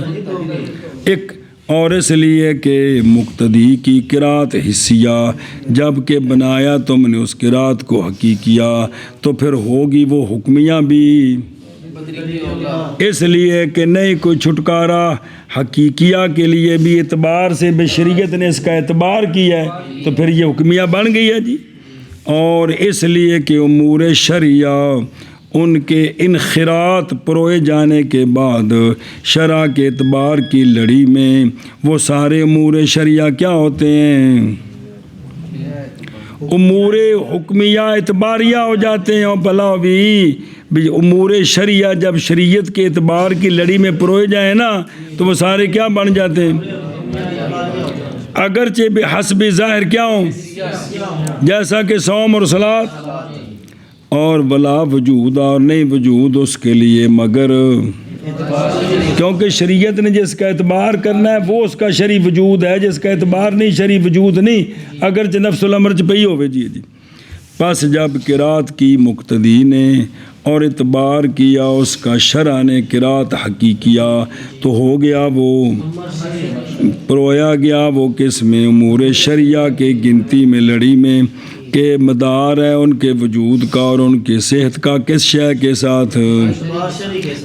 ایک۔ اور اس لیے کہ مقتدی کی قرات حسیہ جب کہ بنایا تم نے اس قرات کو حقیقیہ، تو پھر ہوگی وہ حکمیہ بھی، اس لیے کہ نہیں کوئی چھٹکارا حقیقیہ کے لیے بھی اعتبار سے بشریعت نے اس کا اعتبار کیا ہے، تو پھر یہ حکمیہ بن گئی ہے جی۔ اور اس لیے کہ امور شرعیہ ان کے انخراط پروئے جانے کے بعد شرع کے اعتبار کی لڑی میں وہ سارے امور شرعیہ کیا ہوتے ہیں؟ امور حکمیہ اعتباریہ ہو جاتے ہیں۔ اور بھلا بھی امور شرعیہ جب شریعت کے اعتبار کی لڑی میں پروئے جائیں نا تو وہ سارے کیا بن جاتے ہیں؟ اگرچہ بحسب ظاہر کیا ہوں، جیسا کہ صوم اور صلاۃ، اور بلا وجود اور نہیں وجود اس کے لیے مگر، کیونکہ شریعت نے جس کا اعتبار کرنا ہے وہ اس کا شرعی وجود ہے، جس کا اعتبار نہیں شرعی وجود نہیں، اگرچہ نفس الامر چ پئی ہوئے جی۔ پس جب قرات کی مقتدی نے اور اعتبار کیا اس کا شرع نے قرات حقیقیہ، تو ہو گیا وہ پرویا گیا وہ کس میں؟ امور شرعیہ کے گنتی میں لڑی میں، کہ مدار ہے ان کے وجود کا اور ان کی صحت کا کس شے کے ساتھ؟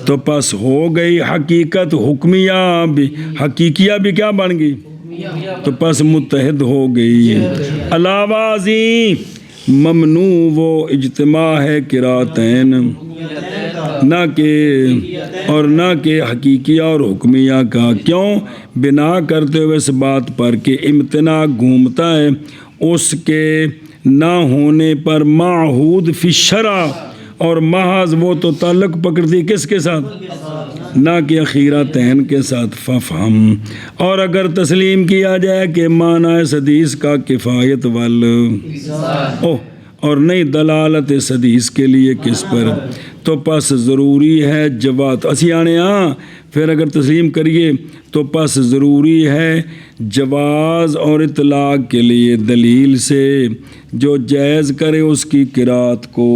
تو پس ہو گئی حقیقت حکمیہ بھی، حقیقیہ بھی کیا بن گئی؟ تو پس متحد ہو گئی۔ علاوہ ازیں ممنوع وہ اجتماع ہے قراتین، نہ کہ حقیقیہ اور حکمیہ کا، کیوں؟ بنا کرتے ہوئے اس بات پر کہ امتناع گھومتا ہے اس کے نہ ہونے پر معہود فی الشرع، اور محض وہ تو تعلق پکڑتی کس کے ساتھ؟ نہ کہ اخیرتین کے ساتھ۔ ففہم، اور اگر تسلیم کیا جائے کہ معنی اس حدیث کا کفایت اور نہیں دلالت اس حدیث کے لیے کس پر، تو پس ضروری ہے جواز اسی آنے پھر اگر تسلیم کریے تو پس ضروری ہے جواز اور اطلاق کے لیے دلیل سے جو جائز کرے اس کی قرات کو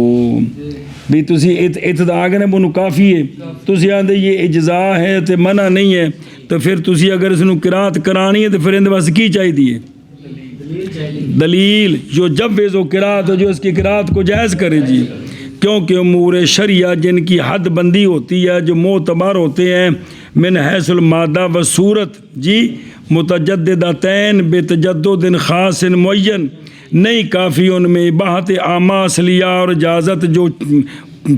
بھی تسی اتداغ نے بنو کافی ہے تسی آندے یہ اجزاء ہے تے منع نہیں ہے تو پھر تسی اگر اس نو قرات کرانی ہے تو پھر اندے واسطے کی چاہیے دیئے دلیل جو جب ویزو قرات ہو جو اس کی قرات کو جائز کرے جی، کیونکہ امور شریعہ جن کی حد بندی ہوتی ہے جو معتبر ہوتے ہیں من حیث المادہ و صورت جی متجددتین بتجدد خاص معین، نہیں کافی ان میں اباحت عامہ اصلیہ اور اجازت جو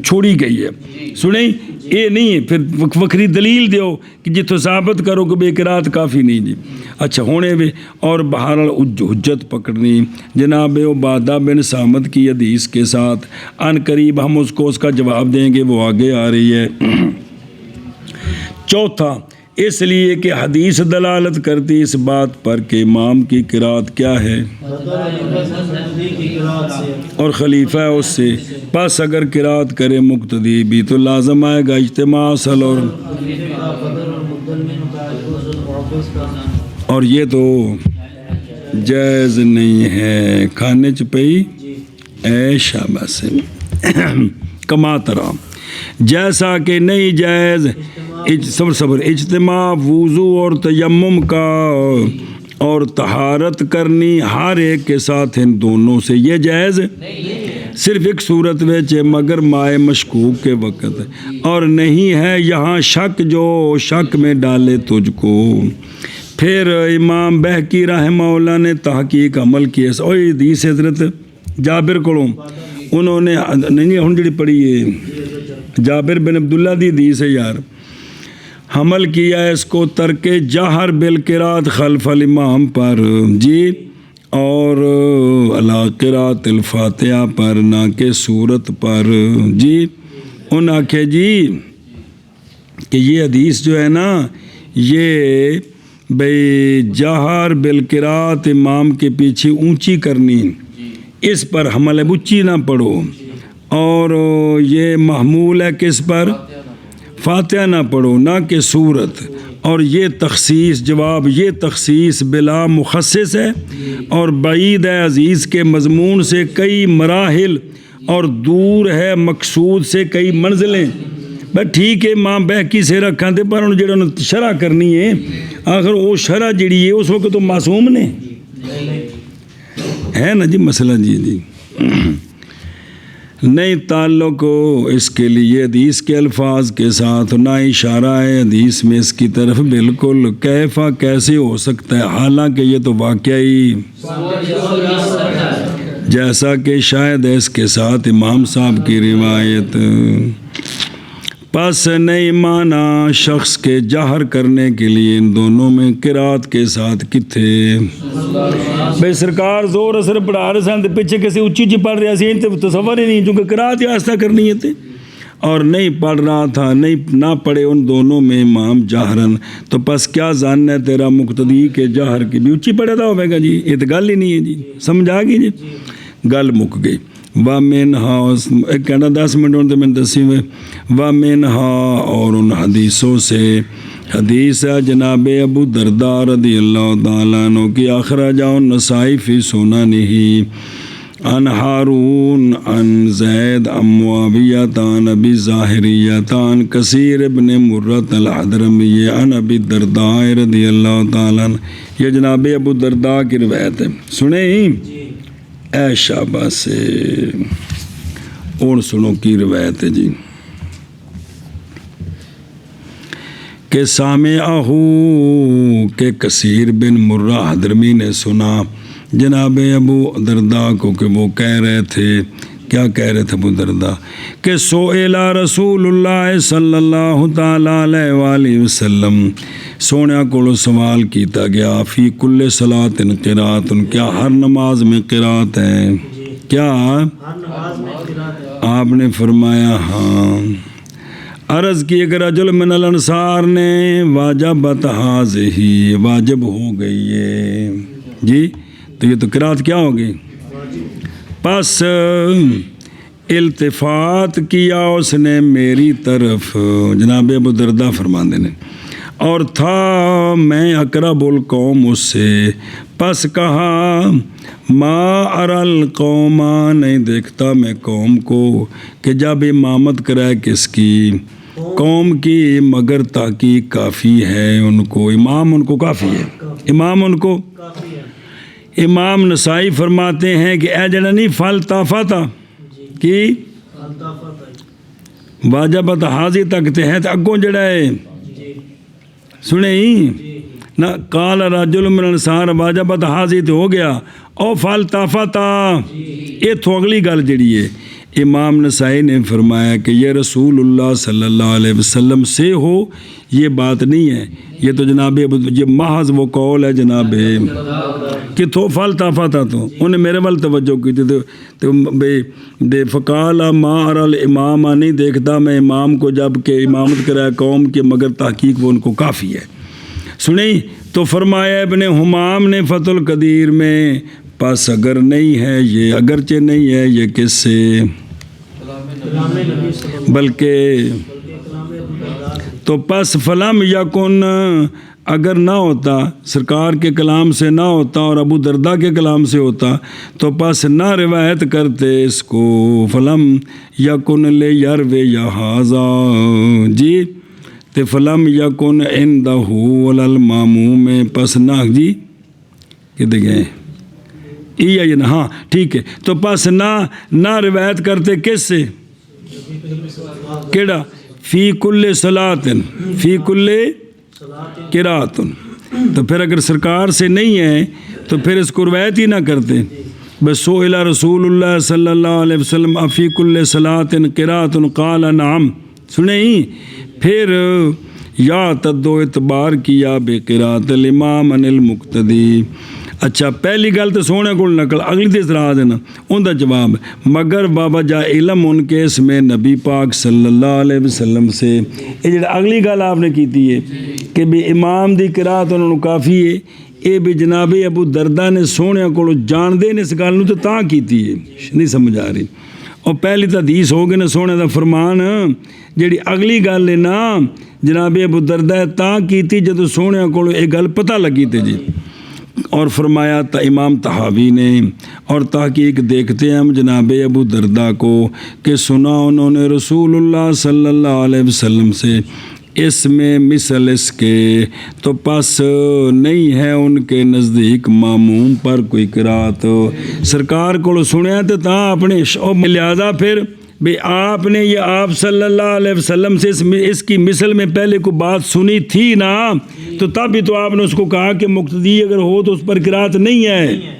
چھوڑی گئی ہے سنیں یہ نہیں ہے پھر وکری دلیل دیو کہ جتو ثابت کرو کہ بے قرات کافی نہیں جی۔ اچھا ہونے بھی اور بہرحال حجت پکڑنی جناب عبادہ بن صامت کی حدیث کے ساتھ ان قریب ہم اس کو اس کا جواب دیں گے، وہ آگے آ رہی ہے۔ چوتھا، اس لیے کہ حدیث دلالت کرتی اس بات پر کہ امام کی قرات کیا ہے اور خلیفہ ہے اس سے، پس اگر قرات کرے مقتدی بھی تو لازم آئے گا اجتماع اصل اور یہ تو جائز نہیں ہے کھانے چپئی اے شاباش کما ترا جیسا کہ نہیں جائز صبر اجتماع وضو اور تیمم کا اور طہارت کرنی ہر ایک کے ساتھ ان دونوں سے یہ جائز صرف ایک صورت میں مگر مائے مشکوک کے وقت اور نہیں ہے یہاں شک جو شک میں ڈالے تجھ کو۔ پھر امام بہقی رحمہ اللہ نے تحقیق عمل کی حدیث حضرت جابر کو انہوں نے نہیں ہن جڑی پڑھی ہے جابر بن عبداللہ دی حدیث ہے یار، حمل کیا اس کو ترک جہر بالقرات خلف الامام پر جی اور علی قرات الفاتحہ پر نہ کہ صورت پر جی۔ ان آنکھیں جی کہ یہ حدیث جو ہے نا یہ بھئی جہر بالقرات امام کے پیچھے اونچی کرنی اس پر حمل ہے بچی نہ پڑھو، اور یہ محمول ہے کس پر فاتحہ نہ پڑھو نہ کہ صورت، اور یہ تخصیص جواب یہ تخصیص بلا مخصص ہے اور بعید ہے عزیز کے مضمون سے کئی مراحل اور دور ہے مقصود سے کئی منزلیں۔ بس ٹھیک ہے امام بہقی سے رکھاں تے پر انہوں جڑا شرح کرنی ہے آخر وہ شرح جڑی ہے اس وقت تو معصوم نے ہے نا جی مسئلہ جی نہیں تعلق اس کے لیے حدیث کے الفاظ کے ساتھ نہ اشارہ ہے حدیث میں اس کی طرف بالکل کیفا کیسے ہو سکتا ہے، حالانکہ یہ تو واقعی جیسا کہ شاید ہے اس کے ساتھ امام صاحب کی روایت۔ پس نہیں مانا شخص کے جہر کرنے کے لیے ان دونوں میں قرات کے ساتھ کتھے بھئی سرکار زور اثر پڑھا رہے سن پیچھے کسی اچھی جی پڑھ رہا سی تصور ہی نہیں چونکہ قرات ہی آستہ کرنی ہے تھے اور نہیں پڑھ رہا تھا نہ پڑھے ان دونوں میں امام جہرن، تو پس کیا جاننا ہے تیرا مقتدی کے جہر کی بھی اچھی پڑھے تھا ہوئے گا جی، یہ تو گل ہی نہیں ہے جی، سمجھ آ گئی جی، گل مک گئی۔ وَمِنْهَا ایک کہنا 10 منٹ ہونے میں دسی میں وَمِنْهَا اور ان حدیثوں سے حدیث ہے جناب ابو درداء رضی اللہ تعالیٰ عنہ کی اخرجہ النسائی فی سننہ عن ہارون عن زید عن معاویہ عن ابی ظاہریہ عن کثیر ابن مرۃ الحضرمی عن ابی درداء رضی اللہ تعالیٰ عنہ، یہ جناب ابو درداء کی روایت ہے، سنیں اے شاباش سے اور سنو کی روایت ہے جی کہ سامعہو کہ کثیر بن مرہ حضرمی نے سنا جناب ابو درداء کو کہ وہ کہہ رہے تھے، کیا کہہ رہے تھے ابو درداء کہ سئل رسول اللہ صلی اللہ تعالیٰ علیہ وآلہ وسلم سونے کو سوال کیتا گیا فی کل صلاۃ قرات، کیا ہر نماز میں قرات ہے؟ کیا آپ نے فرمایا ہاں. عرض کی کہ رجل من الانصار نے واجبت ہی واجب ہو گئی ہے جی. تو یہ تو قرات کیا ہوگی؟ پس التفات کیا اس نے میری طرف، جناب ابو درداء فرماندے نے، اور تھا میں اقرب القوم اس سے. پس کہا ما ارل قوم، نہیں دیکھتا میں قوم کو کہ جب امامت کرائے کس کی؟ قوم کی، مگر تحقیق کافی ہے ان کو، امام ان کو کافی ہے، امام ان کو. امام نسائی فرماتے ہیں کہ اے جڑا نہیں فلتافتا کی واجبت حاضی تک تے ہے، تو اگوں جڑا ہے سنے ہی نہ قال رجل من الانصار واجبت حاضی تو ہو گیا، او فلتافتا ایتھوں اگلی گل جڑی ہے. امام نسائی نے فرمایا کہ یہ رسول اللہ صلی اللہ علیہ وسلم سے ہو یہ بات نہیں ہے، یہ تو جناب یہ محض وہ قول ہے جناب کہ تو فلتافتا، تو انہیں میرے وال توجہ کی تھی تو بے فقال ما ارى الامام، نہیں دیکھتا میں امام کو جب کہ امامت کرائے قوم کے، مگر تحقیق وہ ان کو کافی ہے. سنیں تو فرمایا ابن حمام نے فتح القدیر میں، پس اگر نہیں ہے یہ، اگرچہ نہیں ہے یہ کس سے، بلکہ تو پس فلم یکن، اگر نہ ہوتا سرکار کے کلام سے نہ ہوتا اور ابو درداء کے کلام سے ہوتا تو پس نہ روایت کرتے اس کو. فلم یکن لے یروے یا حاضا جی، تے فلم یکن عندہ وللماموم، پس نہ جی کدھر گئے یہ نا، ہاں ٹھیک ہے. تو پس نہ روایت کرتے کس سے، کیڑا فی کل صلاۃ، فی کل قرات. تو پھر اگر سرکار سے نہیں ہے تو پھر اس کو روایت ہی نہ کرتے. بس سئل رسول اللہ صلی اللہ علیہ وسلم فی کل صلاۃ قرات قال نعم. سنیں ہی پھر یا تدو اعتبار کیا بے قرات الامام عن المقتدی. اچھا پہلی گل تو سونے کو نقل، اگلی تے ذرا دینا ان دا جواب، مگر بابا جا علم ان کے اس میں نبی پاک صلی اللہ علیہ وسلم سے. یہ جڑا اگلی گل آپ نے کیتی ہے کہ بھی امام دی قرات انہوں نے کافی ہے، یہ بھی جناب ابو درداء نے سونے کو جان دے نے اس گل تو تاں کیتی ہے، نہیں سمجھ آ رہی. اور پہلی تو حدیث ہو گئی نا سونے دا فرمان، جڑی اگلی گل ہے نا جناب ابو درداء تاں کیتی جدو سونے کو یہ گل پتہ لگی تے جی. اور فرمایا تا امام طحاوی نے، اور تحقیق دیکھتے ہیں ہم جناب ابو درداء کو کہ سنا انہوں نے رسول اللہ صلی اللہ علیہ وسلم سے اس میں مثل اس کے، تو پس نہیں ہے ان کے نزدیک ماموم پر کوئی قرات. سرکار کو سنیا تو تاں اپنے لہذا پھر بھی آپ نے یہ آپ صلی اللہ علیہ وسلم سے اس کی مثل میں پہلے کو بات سنی تھی نا، تو تب بھی تو آپ نے اس کو کہا کہ مقتدی اگر ہو تو اس پر قرات نہیں ہے.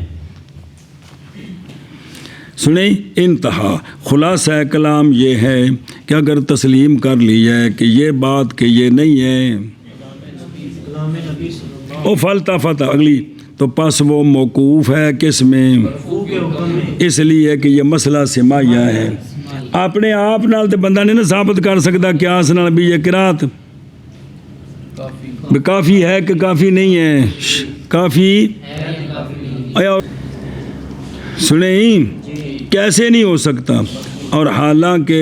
سنیں انتہا خلاصہ کلام یہ ہے کہ اگر تسلیم کر لی جائے کہ یہ بات کہ یہ نہیں ہے او فلتافت اگلی، تو پس وہ موقوف ہے کس میں، اس لیے کہ یہ مسئلہ سماعیہ ہے. اپنے آپ نال تے بندہ نہیں نا ثابت کر سکتا قیاس نال بھی یہ قرات کافی ہے کہ کافی نہیں ہے. کافی سنیں کیسے نہیں ہو سکتا، اور حالانکہ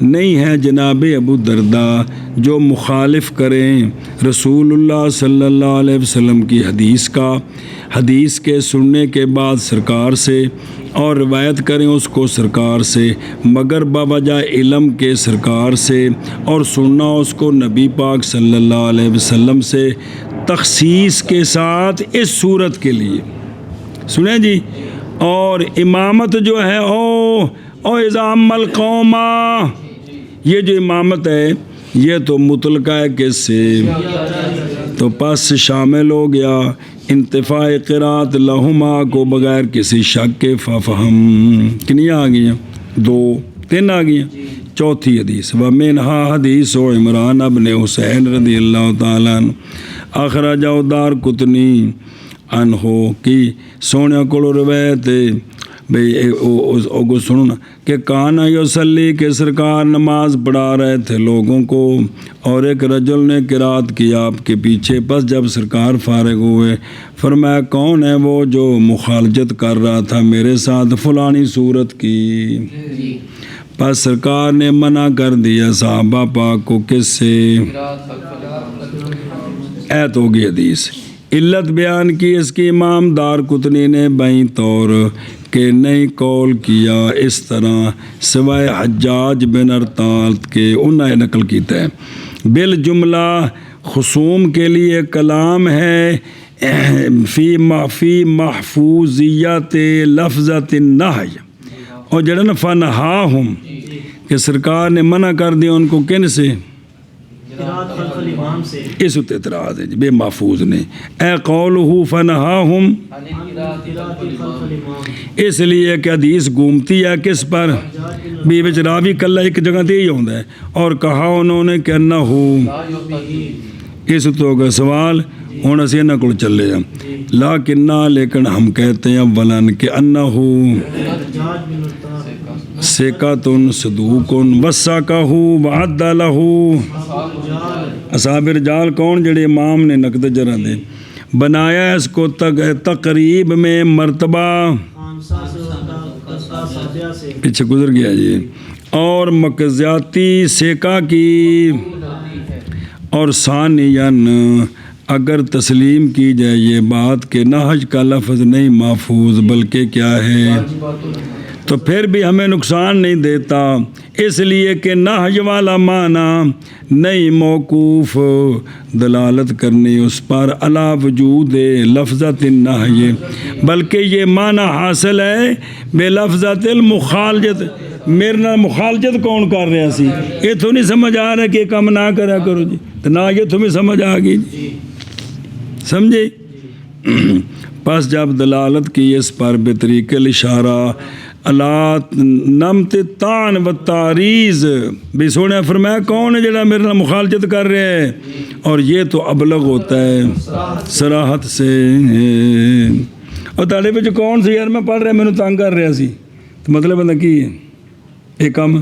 نہیں ہے جناب ابو درداء جو مخالف کریں رسول اللہ صلی اللہ علیہ وسلم کی حدیث کا، حدیث کے سننے کے بعد سرکار سے، اور روایت کریں اس کو سرکار سے، مگر بوجہ علم کے سرکار سے، اور سننا اس کو نبی پاک صلی اللہ علیہ وسلم سے، تخصیص کے ساتھ اس صورت کے لیے. سنیں جی، اور امامت جو ہے او اذا القوم، یہ جو امامت ہے یہ تو مطلقہ ہے کس سے، تو پس شامل ہو گیا انتفاع قرات لہما کو بغیر کسی شک کے. ففہم کنی آ گئی ہیں، 2 3 آ گئی ہیں. چوتھی حدیث ومنہا حدیث و عمران ابن حسین رضی اللہ تعالیٰ عنہ اخرجہ دار قطنی عنہ کی سونے کو روایت بھائی سنو نا کہ کانا یصلی کہ سرکار نماز پڑھا رہے تھے لوگوں کو، اور ایک رجل نے قرات کی آپ کے پیچھے، پس جب سرکار فارغ ہوئے فرمایا کون ہے وہ جو مخالجت کر رہا تھا میرے ساتھ فلانی صورت کی؟ پس سرکار نے منع کر دیا صحابہ پاک کو کس سے؟ ایت ہوگی حدیث۔ علت بیان کی اس کی امام دار قطنی نے بائیں طور کہ نہیں قول کیا اس طرح سوائے حجاج بن ارطاط کے، انہیں نقل کیتا ہے بالجملہ خصوم کے لیے کلام ہے فی محفوظیت لفظت النہی، اور جڑا فنہاہم کہ سرکار نے منع کر دیا ان کو کن سے؟ اس اعتراض ہے جی بے محفوظ نے، اے قولہ فنہاہم، اس لیے کہ حدیث گھومتی ہے کس پر؟ بھی وچ راوی کلا ایک جگہ تے ہی ہوندا ہے، اور کہا انہوں نے کہ انہو، اس تو ہوگا سوال ہوں اسی انہاں کول چلے ہیں، لیکن ہم کہتے ہیں اولاً کہ انہو ثقۃ صدوق وثقہ وعد لہ، اصحاب رجال کون؟ جڑے امام نے نقد جرح دے بنایا اس کو تقریب میں مرتبہ پیچھے گزر گیا جی، اور مقضیاتی ثقہ کی، اور ثانیاً اگر تسلیم کی جائے یہ بات کہ نہج کا لفظ نہیں محفوظ بلکہ کیا ہے، تو پھر بھی ہمیں نقصان نہیں دیتا، اس لیے کہ نہج والا معنی نہیں موقوف دلالت کرنی اس پر علی وجود لفظت النہی، بلکہ یہ معنی حاصل ہے بے لفظت المخالجت، میرے نال مخالجت کون کر رہا سی، یہ تو نہیں سمجھ آ رہا کہ کم نہ کرا کرو جی، تو نہ یہ تمہیں سمجھ آ گئی جی، سمجھے؟ پس جب دلالت کی اس پر بطریق الاشارہ اللہ نمت تان و تعریض، بھی سونے فرمایا کون ہے جڑا میرے نال مخالجت کر رہے ہیں، اور یہ تو ابلغ ہوتا ہے صراحت سے، اور تاڑے پہ کون سی یار میں پڑھ رہا میں تنگ کر رہا سی، تو مطلب بندہ کی ہے یہ کام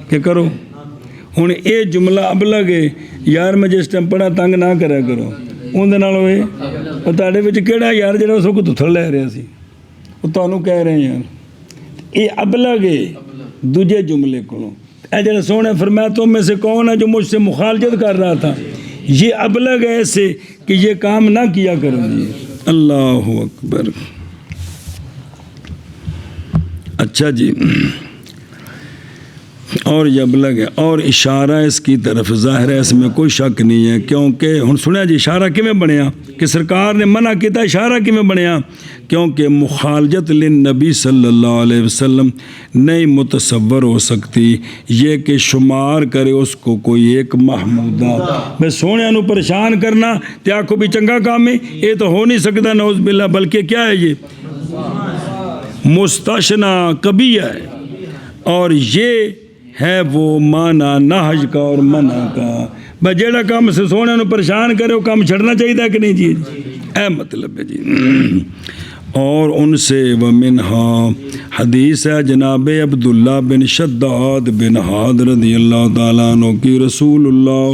کہ کرو، ہوں یہ جملہ ابلغ ہے یار میں جس ٹائم پڑھا تنگ نہ کرا کرو، اندر نال ہوئے اور تاڑے پہ کہڑا یار جڑا اس کو تھتھڑ لے رہا سی، وہ تانوں کہہ رہے ہیں یار یہ ابلغ ہے دوجے جملے کو، اے جڑا سونے فرمایا تم میں سے کون ہے جو مجھ سے مخالجت کر رہا تھا، یہ ابلغ ہے ایسے کہ یہ کام نہ کیا کرو جی، اللہ اکبر۔ اچھا جی، اور یہ ابلغ ہے، اور اشارہ اس کی طرف ظاہر ہے، اس میں کوئی شک نہیں ہے، کیونکہ ہن سنیا جی اشارہ کیویں بنیا کہ سرکار نے منع کیتا، اشارہ کیویں بنیا؟ کیونکہ مخالجت للنبی صلی اللہ علیہ وسلم نہیں متصور ہو سکتی یہ کہ شمار کرے اس کو کوئی ایک محمودہ، میں سونے نو پریشان کرنا تے آکھو بھی چنگا کام ہے، یہ تو ہو نہیں سکتا نعوذ باللہ، بلکہ کیا ہے یہ مستثنا کبیہ ہے، اور یہ ہے وہ معنی نہج کا اور منع کا، بھائی جیڑا کام سے سونے نو پریشان کرے وہ کام چھڑنا چاہیے کہ نہیں جی، اے مطلب ہے جی۔ اور ان سے ومنہا حدیث ہے جناب عبداللہ بن شداد بن حاد رضی اللہ تعالیٰ عنہ کی رسول اللہ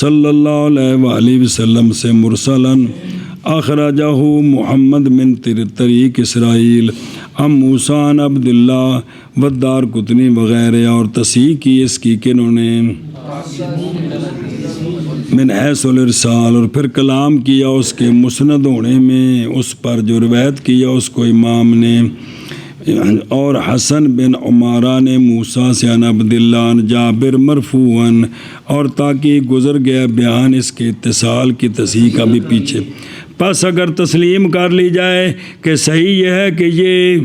صلی اللہ علیہ وآلہ وسلم سے مرسلاً اخرجہ محمد من طریق اسرائیل ام موسیٰ عبداللہ ودار قطنی وغیرہ، اور تصحیح کی اس کی کنہوں نے من حیث الارسال، اور پھر کلام کیا اس کے مسند ہونے میں، اس پر جو روایت کیا اس کو امام نے، اور حسن بن عمارہ نے موسیٰ سے عن عبداللہ عن جابر مرفوعاً، اور تاکہ گزر گیا بیان اس کے اتصال کی تصحیح کا بھی پیچھے، پس اگر تسلیم کر لی جائے کہ صحیح یہ ہے کہ یہ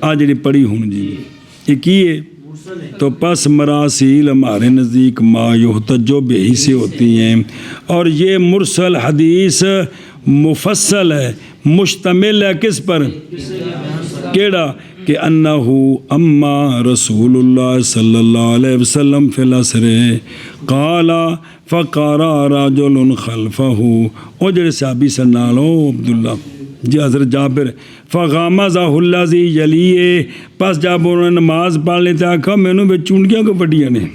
آج پڑھی ہوں جی یہ کیے، تو پس مراسیل ہمارے نزدیک ما یحتجو بہی سے ہوتی ہیں، اور یہ مرسل حدیث مفصل ہے، مشتمل ہے کس پر؟ کیڑا کہ انہو اما رسول اللہ صلی اللہ علیہ وسلم فی العصر قال فقرا رجل خلفہ، او جڑے صحابی سے نالو عبداللہ جی حضرت جابر فغامزہ الذی یلیہ پس جب انہوں نے نماز پڑھ لی تو آکھا مینوں بھی چونڈیاں کو وڈیاں نے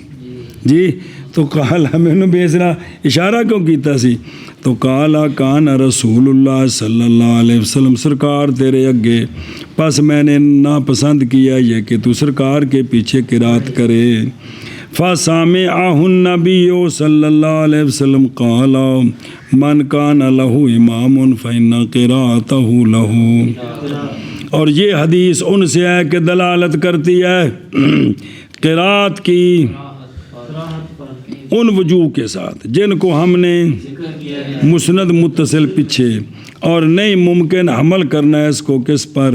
جی تو کالا مینوں بھی اس طرح اشارہ کیوں کیتا سی تو کالا کان رسول اللہ صلی اللہ علیہ وسلم سرکار تیرے اگے پس میں نے ناپسند کیا یہ کہ تو سرکار کے پیچھے قرات کرے فَسَامِعَهُ النَّبِيُّ صلی اللہ علیہ وسلم قال من کان لہو امام فإن قراءتہ لہو اور یہ حدیث ان سے ہے کہ دلالت کرتی ہے قرات کی ان وجوہ کے ساتھ جن کو ہم نے مسند متصل پیچھے اور نہیں ممکن حمل کرنا ہے اس کو کس پر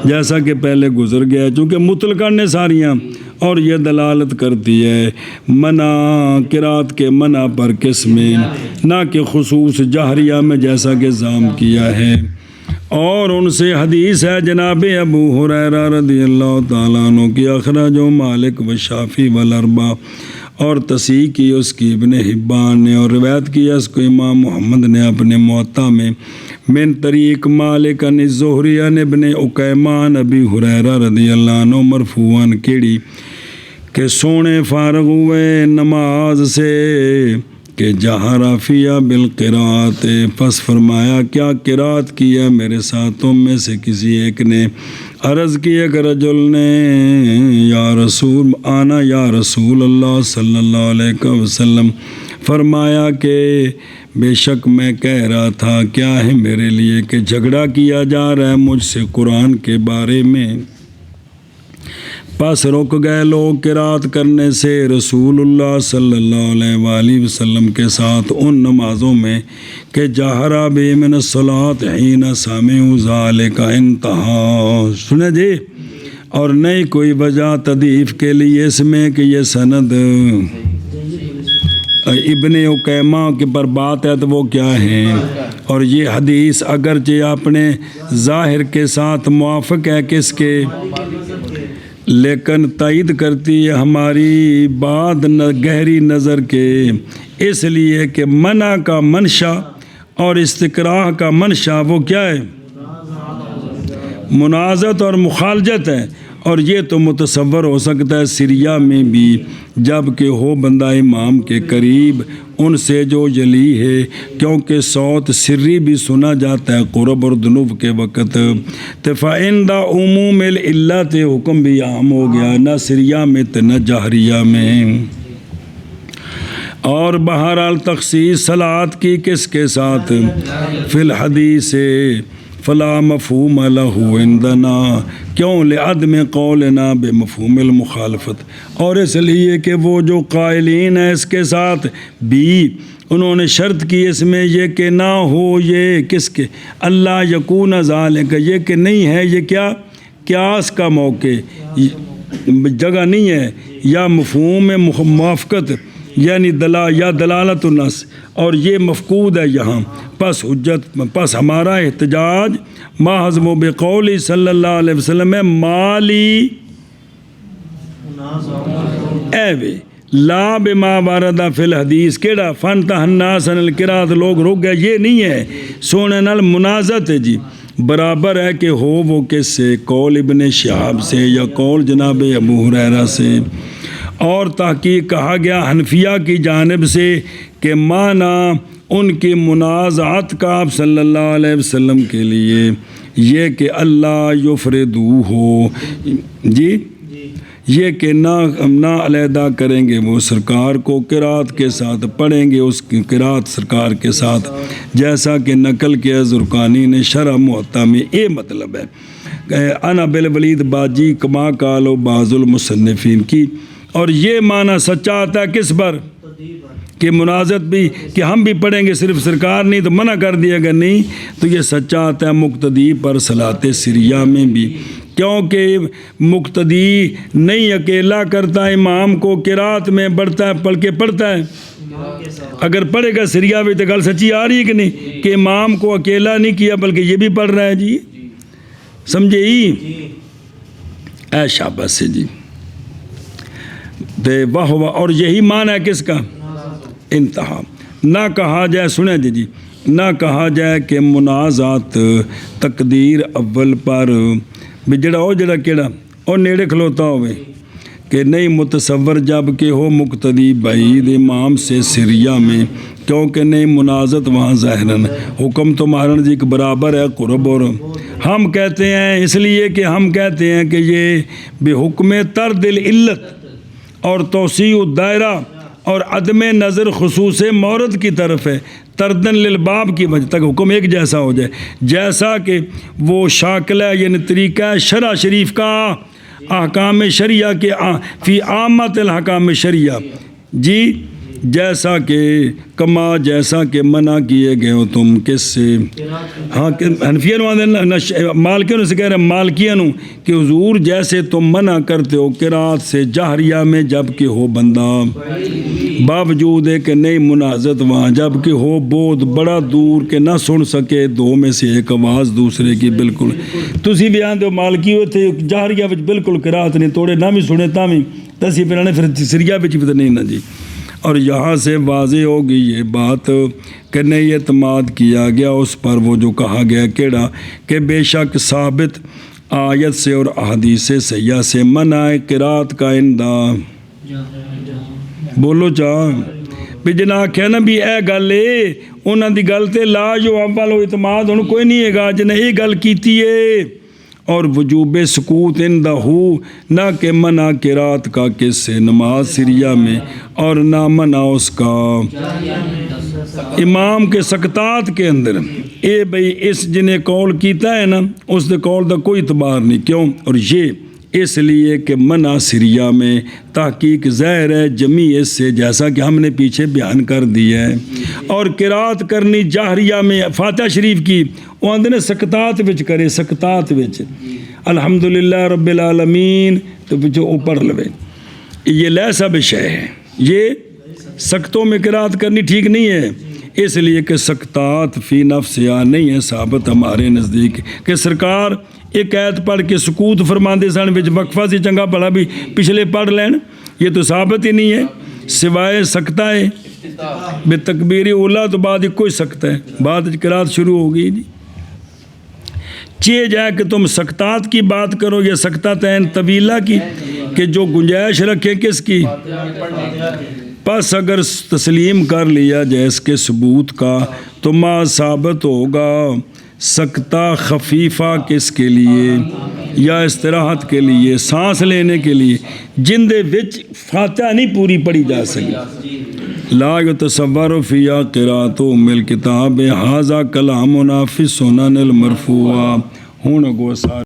جیسا کہ پہلے گزر گیا چونکہ مطلقاً نے ساریاں اور یہ دلالت کرتی ہے منع قرات کے منع پر کس میں نہ کہ خصوص جہریہ میں جیسا کہ ذام کیا ہے اور ان سے حدیث ہے جناب ابو ہریرہ رضی اللہ تعالیٰ عنہ کی اخرج مالک و شافعی والاربعہ اور تصحیح کی اس کی ابن حبان نے اور روایت کیا اس کو امام محمد نے اپنے موطا میں من طریق مالک عن الزہری عن ابن اکیمان ابی ہریرہ رضی اللہ عنہ مرفوعاً کیڑی کہ سونے فارغ ہوئے نماز سے کہ جہاں رافیہ بالقرات پس فرمایا کیا قرات کیا میرے ساتھوں میں سے کسی ایک نے عرض کی ایک رجل نے یا رسول آنا یا رسول اللہ صلی اللہ علیہ وسلم فرمایا کہ بے شک میں کہہ رہا تھا کیا ہے میرے لیے کہ جھگڑا کیا جا رہا ہے مجھ سے قرآن کے بارے میں پس رک گئے لوگ قرات کرنے سے رسول اللہ صلی اللہ علیہ وآلہ وسلم کے ساتھ ان نمازوں میں کہ جہرا بے من الصلاۃ حین سمعوا ذلک انتہا سنے جی اور نہیں کوئی وجہ تضعیف کے لیے اس میں کہ یہ سند ابن اکیمہ کے پر بات ہے تو وہ کیا ہیں اور یہ حدیث اگرچہ اپنے ظاہر کے ساتھ موافق ہے کس کے لیکن تائید کرتی ہے ہماری بات گہری نظر کے اس لیے کہ منع کا منشا اور استقراء کا منشا وہ کیا ہے منازعت اور مخالجت ہے اور یہ تو متصور ہو سکتا ہے سریہ میں بھی جب کہ ہو بندہ امام کے قریب ان سے جو جلی ہے کیونکہ صوت سری بھی سنا جاتا ہے قرب اور دنوب کے وقت فَإِنْدَ عموم العلت حکم بھی عام ہو گیا نہ سریہ میں نہ جہریہ میں اور بہرحال تخصیص صلاۃ کی کس کے ساتھ فی الحدیث فلا مفہوم لہ عندنا کیوں لعدم قولنا بمفہوم المخالفت اور اس لیے کہ وہ جو قائلین ہیں اس کے ساتھ بھی انہوں نے شرط کی اس میں یہ کہ نہ ہو یہ کس کے اللہ یکون ذالک یہ کہ نہیں ہے یہ کیا قیاس کا موقع جگہ نہیں ہے یا مفہوم موافقت یعنی دلالت النص اور یہ مفقود ہے یہاں پس حجت پس ہمارا احتجاج محض و بقول صلی اللہ علیہ وسلم ہے مالی ایوے لا بما وارد فی الحدیث کیڑا فانتہ الناس عن القرات لوگ رک گئے یہ نہیں ہے سونے نال منازعت ہے جی برابر ہے کہ ہو وہ کس سے قول ابن شہاب سے یا قول جناب ابو ہریرہ سے اور تحقیق کہا گیا حنفیہ کی جانب سے کہ معنی ان کی منازعت کا آپ صلی اللہ علیہ وسلم کے لیے یہ کہ اللہ یفردو ہو جی یہ کہ نہ علیحدہ کریں گے وہ سرکار کو قرات کے ساتھ پڑھیں گے اس کی قرات سرکار کے ساتھ جیسا کہ نقل کیا زرقانی نے شرح محطا میں یہ مطلب ہے انا بالولید باجی کما کالو بعض المصنفین کی اور یہ معنی سچا آتا ہے کس پر کہ منازعت بھی کہ ہم بھی پڑھیں گے صرف سرکار نہیں تو منع کر دیا گیا نہیں تو یہ سچا آتا ہے مقتدی پر صلاۃ سریہ میں بھی کیونکہ مقتدی نہیں اکیلا کرتا امام کو قرات میں بڑھتا ہے پڑھ کے پڑھتا ہے اگر پڑھے گا سریہ بھی تو گل سچی آ رہی ہے کہ نہیں کہ امام کو اکیلا نہیں کیا بلکہ یہ بھی پڑھ رہا ہے جی سمجھے ہی اے شاباش سے جی دے واہ اور یہی معنی ہے کس کا انتہا نہ کہا جائے سنیں جی نہ کہا جائے کہ منازات تقدیر اول پر بھی جڑا کیڑا اور نیڑے کھلوتا ہوئے کہ نہیں متصور جب کہ ہو مقتدی بعید امام سے سریہ میں، کیونکہ نہیں منازت وہاں ظاہراً حکم تمہارا نزدیک برابر ہے قرب، اور ہم کہتے ہیں اس لیے کہ ہم کہتے ہیں کہ یہ بے حکم طرد العلت اور توسیع الدائرہ اور عدم نظر خصوص مورد کی طرف ہے، تردن للباب کی وجہ تک حکم ایک جیسا ہو جائے، جیسا کہ وہ شاکلہ یعنی طریقہ شرع شریف کا احکام شریعہ کے فی عامت الحکام شریعہ جی، جیسا کہ کما جیسا کہ منع کیے گئے ہو تم کس سے، ہاں حنفیہ مالکیوں سے کہہ رہے ہیں مالکیوں کہ حضور جیسے تم منع کرتے ہو قرات سے جہریہ میں جب کہ ہو بندہ، باوجود ہے کہ نہیں منازت وہاں جب کہ ہو بہت بڑا دور کہ نہ سن سکے دو میں سے ایک آواز دوسرے کی، بالکل تسی بیان دو مالکی ہوتے جہریہ وچ بالکل قرات نہیں توڑے نہ بھی سنے تا بھی تسی پھر سریہ وچ بھی نہیں نہ جی۔ اور یہاں سے واضح ہوگی یہ بات کہ نہیں اعتماد کیا گیا اس پر وہ جو کہا گیا کیڑا کہ بے شک ثابت آیت سے اور احادیث صحیحہ سے منع قرات کا اندہ بولو چاہ بھی جناب کہہ نا بھی اے گل ہے انہاں دی گل تے لا جو اول اعتماد ہن کوئی نہیں ہے گا جنہیں یہ گل کیتی ہے، اور وجوب سکوت اندہ ہو نہ کہ منع قرات کا کس سے نماز سریہ میں، اور نہ منع اس کا امام کے سکتات کے اندر، اے بھئی اس جنہیں قول کیتا ہے نا اس دے قول دا کوئی اعتبار نہیں، کیوں؟ اور یہ اس لیے کہ منع سریہ میں تحقیق ظاہر ہے جمی اس سے جیسا کہ ہم نے پیچھے بیان کر دیا ہے، اور قرات کرنی جاہریہ میں فاتحہ شریف کی وہ آندے نے سکتات وچ کرے، سکتات وچ الحمدللہ رب العالمین تو پچھو اوپر لوے، یہ لیسا بشے ہے، یہ سکتوں میں قرات کرنی ٹھیک نہیں ہے، اس لیے کہ سکتات فی نفس یا نہیں ہے ثابت ہمارے نزدیک کہ سرکار ایک آیت پڑھ کے سکوت فرماندے سن وچ وقفہ سی چنگا بھلا بھی پچھلے پڑھ لین، یہ تو ثابت ہی نہیں ہے سوائے سکتہ ہے بے تکبیر اولا تو بعد کوئی سکتہ ہے، بعد قرات شروع ہو گئی جی۔ چیئے جائے کہ تم سکتات کی بات کرو یا سکتتین طویلہ کی کہ جو گنجائش رکھے کس کی، پس اگر تسلیم کر لیا جائے اس کے ثبوت کا تو ما ثابت ہوگا سکتہ خفیفہ کس کے لیے یا استراحت کے لیے، سانس لینے کے لیے، جن دے وچ فاتحہ نہیں پوری پڑھی جا سکی، لا یتصور فیہا قرات ام الکتاب ھذا کلامنا فی السنن المرفوعہ، ہن گو سارے